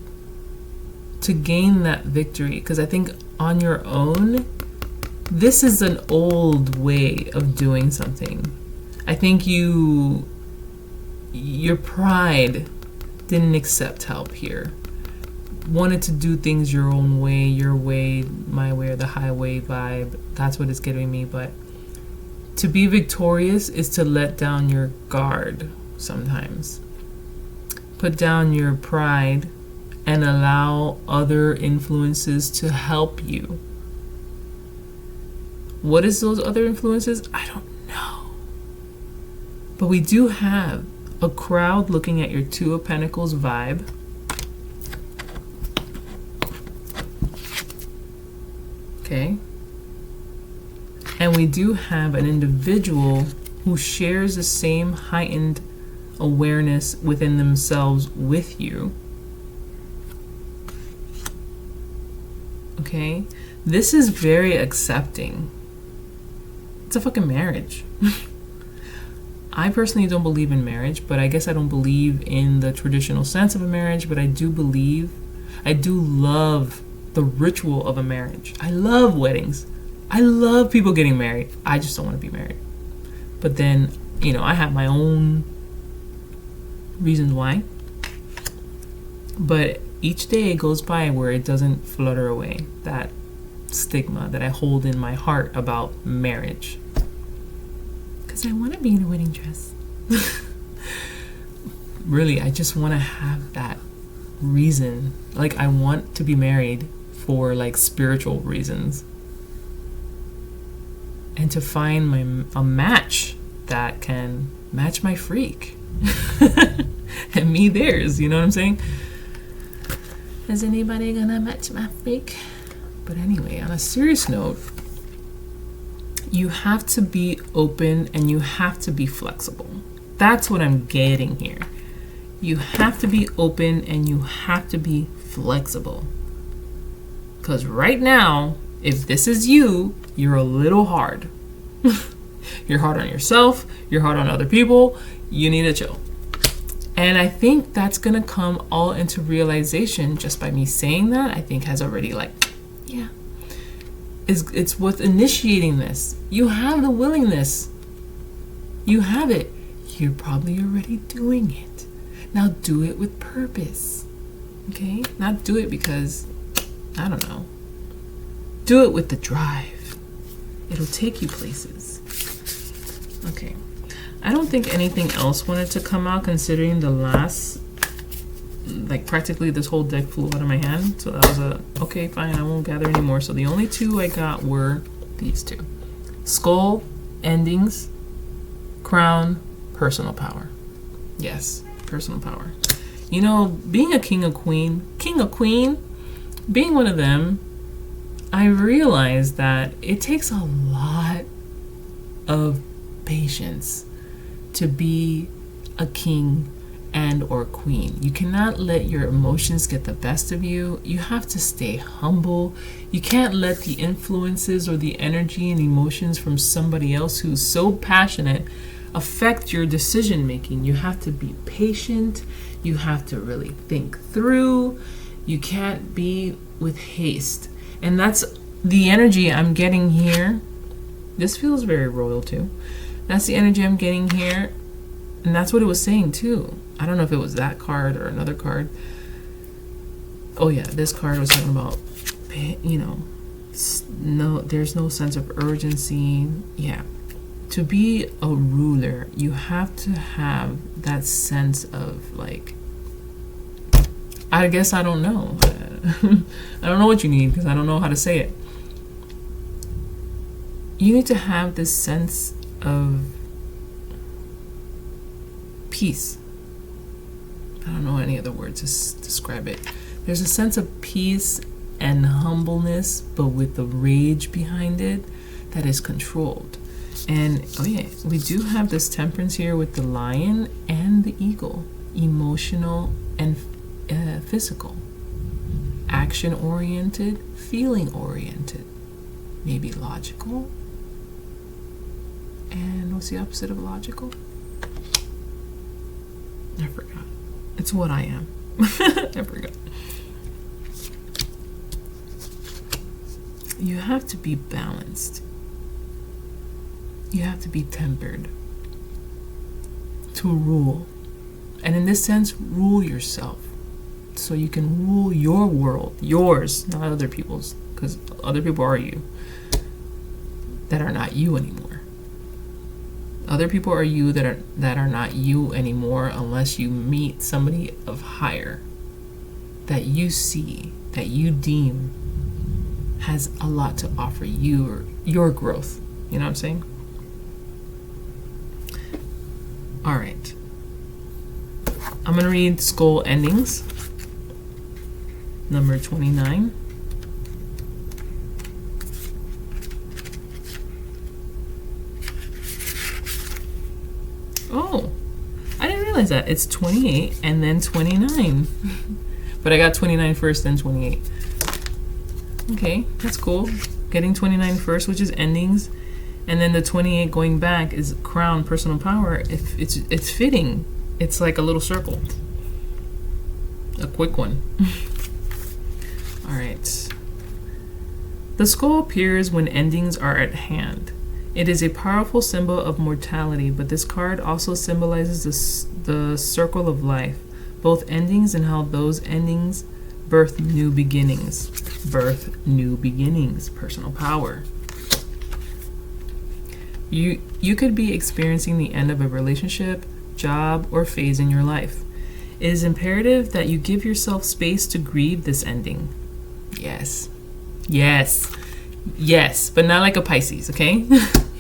to gain that victory, because I think on your own, this is an old way of doing something. I think your pride didn't accept help here. Wanted to do things your own way, your way, my way, or the highway vibe. That's what it's giving me. But to be victorious is to let down your guard sometimes. Put down your pride and allow other influences to help you. What is those other influences? I don't know. But we do have a crowd looking at your Two of Pentacles vibe. Okay. And we do have an individual who shares the same heightened awareness within themselves with you. Okay? This is very accepting. It's a fucking marriage. I personally don't believe in marriage, but I guess I don't believe in the traditional sense of a marriage, but I do love the ritual of a marriage. I love weddings. I love people getting married. I just don't want to be married. But then, I have my own reasons why. But each day goes by where it doesn't flutter away, that stigma that I hold in my heart about marriage. Because I want to be in a wedding dress. Really, I just want to have that reason. Like, I want to be married for, spiritual reasons. And to find a match that can match my freak. And me theirs, you know what I'm saying? Is anybody gonna match my freak? But anyway, on a serious note, you have to be open and you have to be flexible. That's what I'm getting here. You have to be open and you have to be flexible. Because right now, if this is you, you're a little hard. You're hard on yourself. You're hard on other people. You need to chill. And I think that's going to come all into realization just by me saying that. I think has already yeah. It's what's initiating this. You have the willingness. You have it. You're probably already doing it. Now do it with purpose. Okay? Not do it because, I don't know. Do it with the drive. It'll take you places. Okay. I don't think anything else wanted to come out considering the last, practically this whole deck flew out of my hand. So that was okay, fine, I won't gather anymore. So the only two I got were these two. Skull, endings, crown, personal power. Yes, personal power. Being a king or queen, being one of them, I realized that it takes a lot of patience to be a king and or queen. You cannot let your emotions get the best of you. You have to stay humble. You can't let the influences or the energy and emotions from somebody else who's so passionate affect your decision making. You have to be patient. You have to really think through. You can't be with haste. And that's the energy I'm getting here. This feels very royal too. That's the energy I'm getting here. And that's what it was saying too. I don't know if it was that card or another card. Oh yeah, this card was talking about, no, there's no sense of urgency. Yeah. To be a ruler, you have to have that sense of like, I guess I don't know. I don't know what you need because I don't know how to say it. You need to have this sense of peace. I don't know any other word to describe it. There's a sense of peace and humbleness, but with the rage behind it that is controlled. And oh yeah, we do have this temperance here with the lion and the eagle. Emotional and physical. Action oriented, feeling oriented. Maybe logical. And what's the opposite of logical? I forgot. It's what I am. I forgot. You have to be balanced. You have to be tempered to rule. And in this sense, rule yourself. So you can rule your world. Yours, not other people's. Because other people are you. That are not you anymore. Other people are you that are not you anymore unless you meet somebody of higher that you see, that you deem has a lot to offer you or your growth. You know what I'm saying? All right. I'm going to read Skull Endings, number 29. Oh, I didn't realize that. It's 28 and then 29. But I got 29 first, then 28. Okay, that's cool. Getting 29 first, which is endings, and then the 28 going back is crown, personal power. If it's fitting. It's like a little circle. A quick one. All right. The skull appears when endings are at hand. It is a powerful symbol of mortality, but this card also symbolizes the circle of life, both endings and how those endings birth new beginnings. Birth new beginnings, personal power. You could be experiencing the end of a relationship, job, or phase in your life. It is imperative that you give yourself space to grieve this ending. Yes. Yes. Yes, but not like a Pisces, okay?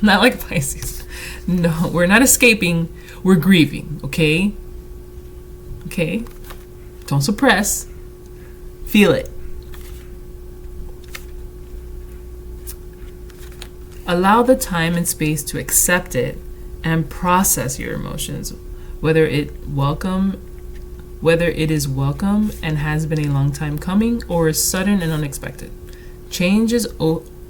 Not like a Pisces. No, we're not escaping. We're grieving, okay? Okay? Don't suppress. Feel it. Allow the time and space to accept it and process your emotions, whether it is welcome and has been a long time coming or is sudden and unexpected. Change is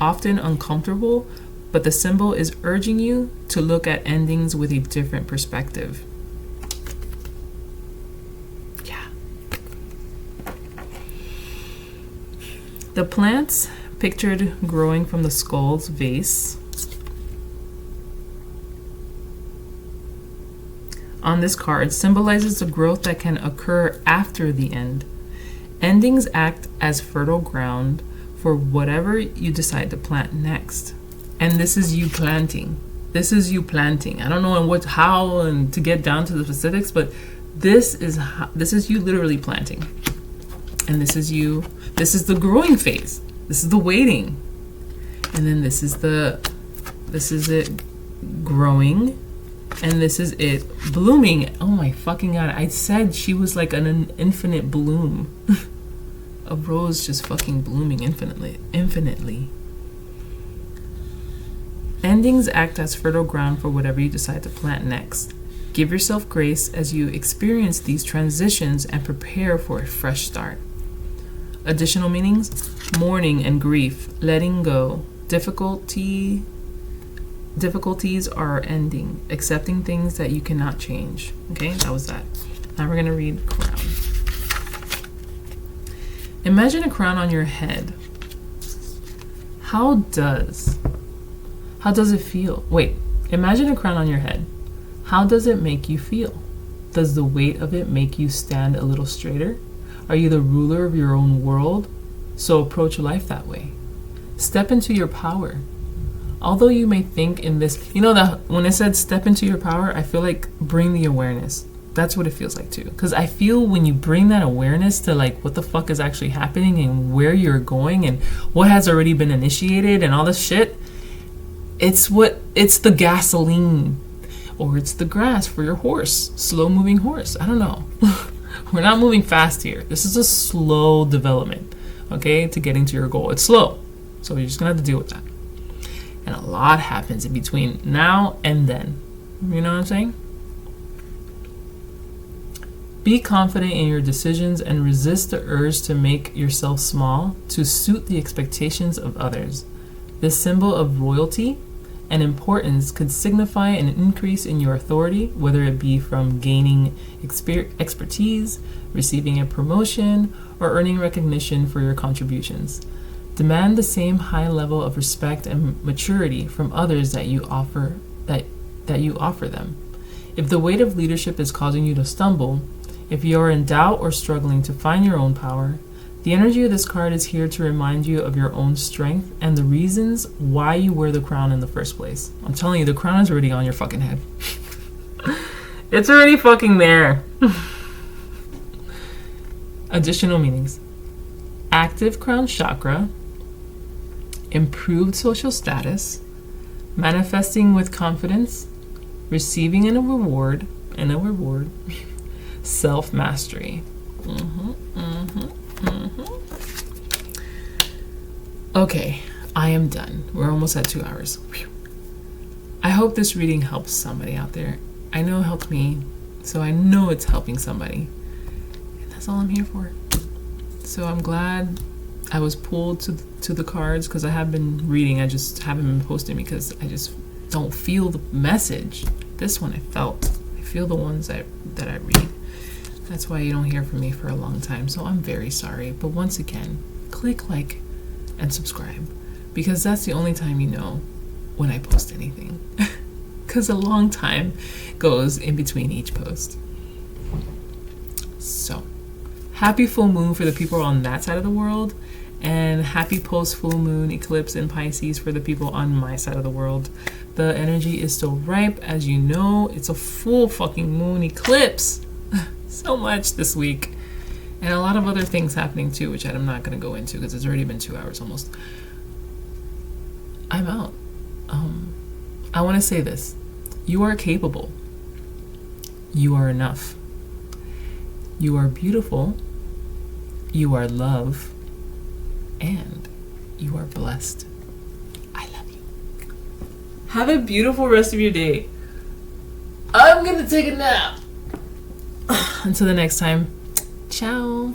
often uncomfortable, but the symbol is urging you to look at endings with a different perspective. Yeah. The plants pictured growing from the skull's vase on this card symbolizes the growth that can occur after the end. Endings act as fertile ground for whatever you decide to plant next. And this is you planting. This is you planting. I don't know how and to get down to the specifics, but this is you literally planting. And this is the growing phase. This is the waiting. And then this is it growing. And this is it blooming. Oh my fucking God. I said she was like an infinite bloom. A rose just fucking blooming infinitely. Endings act as fertile ground for whatever you decide to plant next. Give yourself grace as you experience these transitions and prepare for a fresh start. Additional meanings: mourning and grief, letting go, difficulties are ending, accepting things that you cannot change. Okay, that was that. Now we're gonna read crown. Imagine a crown on your head. How does it feel? Wait, imagine a crown on your head. How does it make you feel? Does the weight of it make you stand a little straighter? Are you the ruler of your own world? So approach life that way. Step into your power. Although you may think in this, that when I said step into your power, I feel like bring the awareness. That's what it feels like too. Because I feel when you bring that awareness to like what the fuck is actually happening and where you're going and what has already been initiated and all this shit, it's the gasoline or it's the grass for your horse, slow moving horse. I don't know. We're not moving fast here. This is a slow development, okay, to getting to your goal. It's slow. So you're just gonna have to deal with that. And a lot happens in between now and then. You know what I'm saying? Be confident in your decisions and resist the urge to make yourself small to suit the expectations of others. This symbol of royalty and importance could signify an increase in your authority, whether it be from gaining expertise, receiving a promotion, or earning recognition for your contributions. Demand the same high level of respect and maturity from others that you offer them. If the weight of leadership is causing you to stumble, if you are in doubt or struggling to find your own power, the energy of this card is here to remind you of your own strength and the reasons why you wear the crown in the first place. I'm telling you, the crown is already on your fucking head. It's already fucking there. Additional meanings: active crown chakra, improved social status, manifesting with confidence, receiving a reward, self-mastery. Okay, I am done. We're almost at 2 hours. Whew. I hope this reading helps somebody out there. I know it helped me, so I know it's helping somebody. And that's all I'm here for. So I'm glad I was pulled to the cards because I have been reading. I just haven't been posting because I just don't feel the message. This one I feel the ones that I read. That's why you don't hear from me for a long time. So I'm very sorry. But once again, click like and subscribe because that's the only time you know when I post anything. Because a long time goes in between each post. So, happy full moon for the people on that side of the world, and happy post full moon eclipse in Pisces for the people on my side of the world. The energy is still ripe, as you know. It's a full fucking moon eclipse. So much this week. And a lot of other things happening too, which I'm not going to go into because it's already been 2 hours almost. I'm out. I want to say this. You are capable. You are enough. You are beautiful. You are love. And you are blessed. I love you. Have a beautiful rest of your day. I'm going to take a nap. Until the next time. Ciao.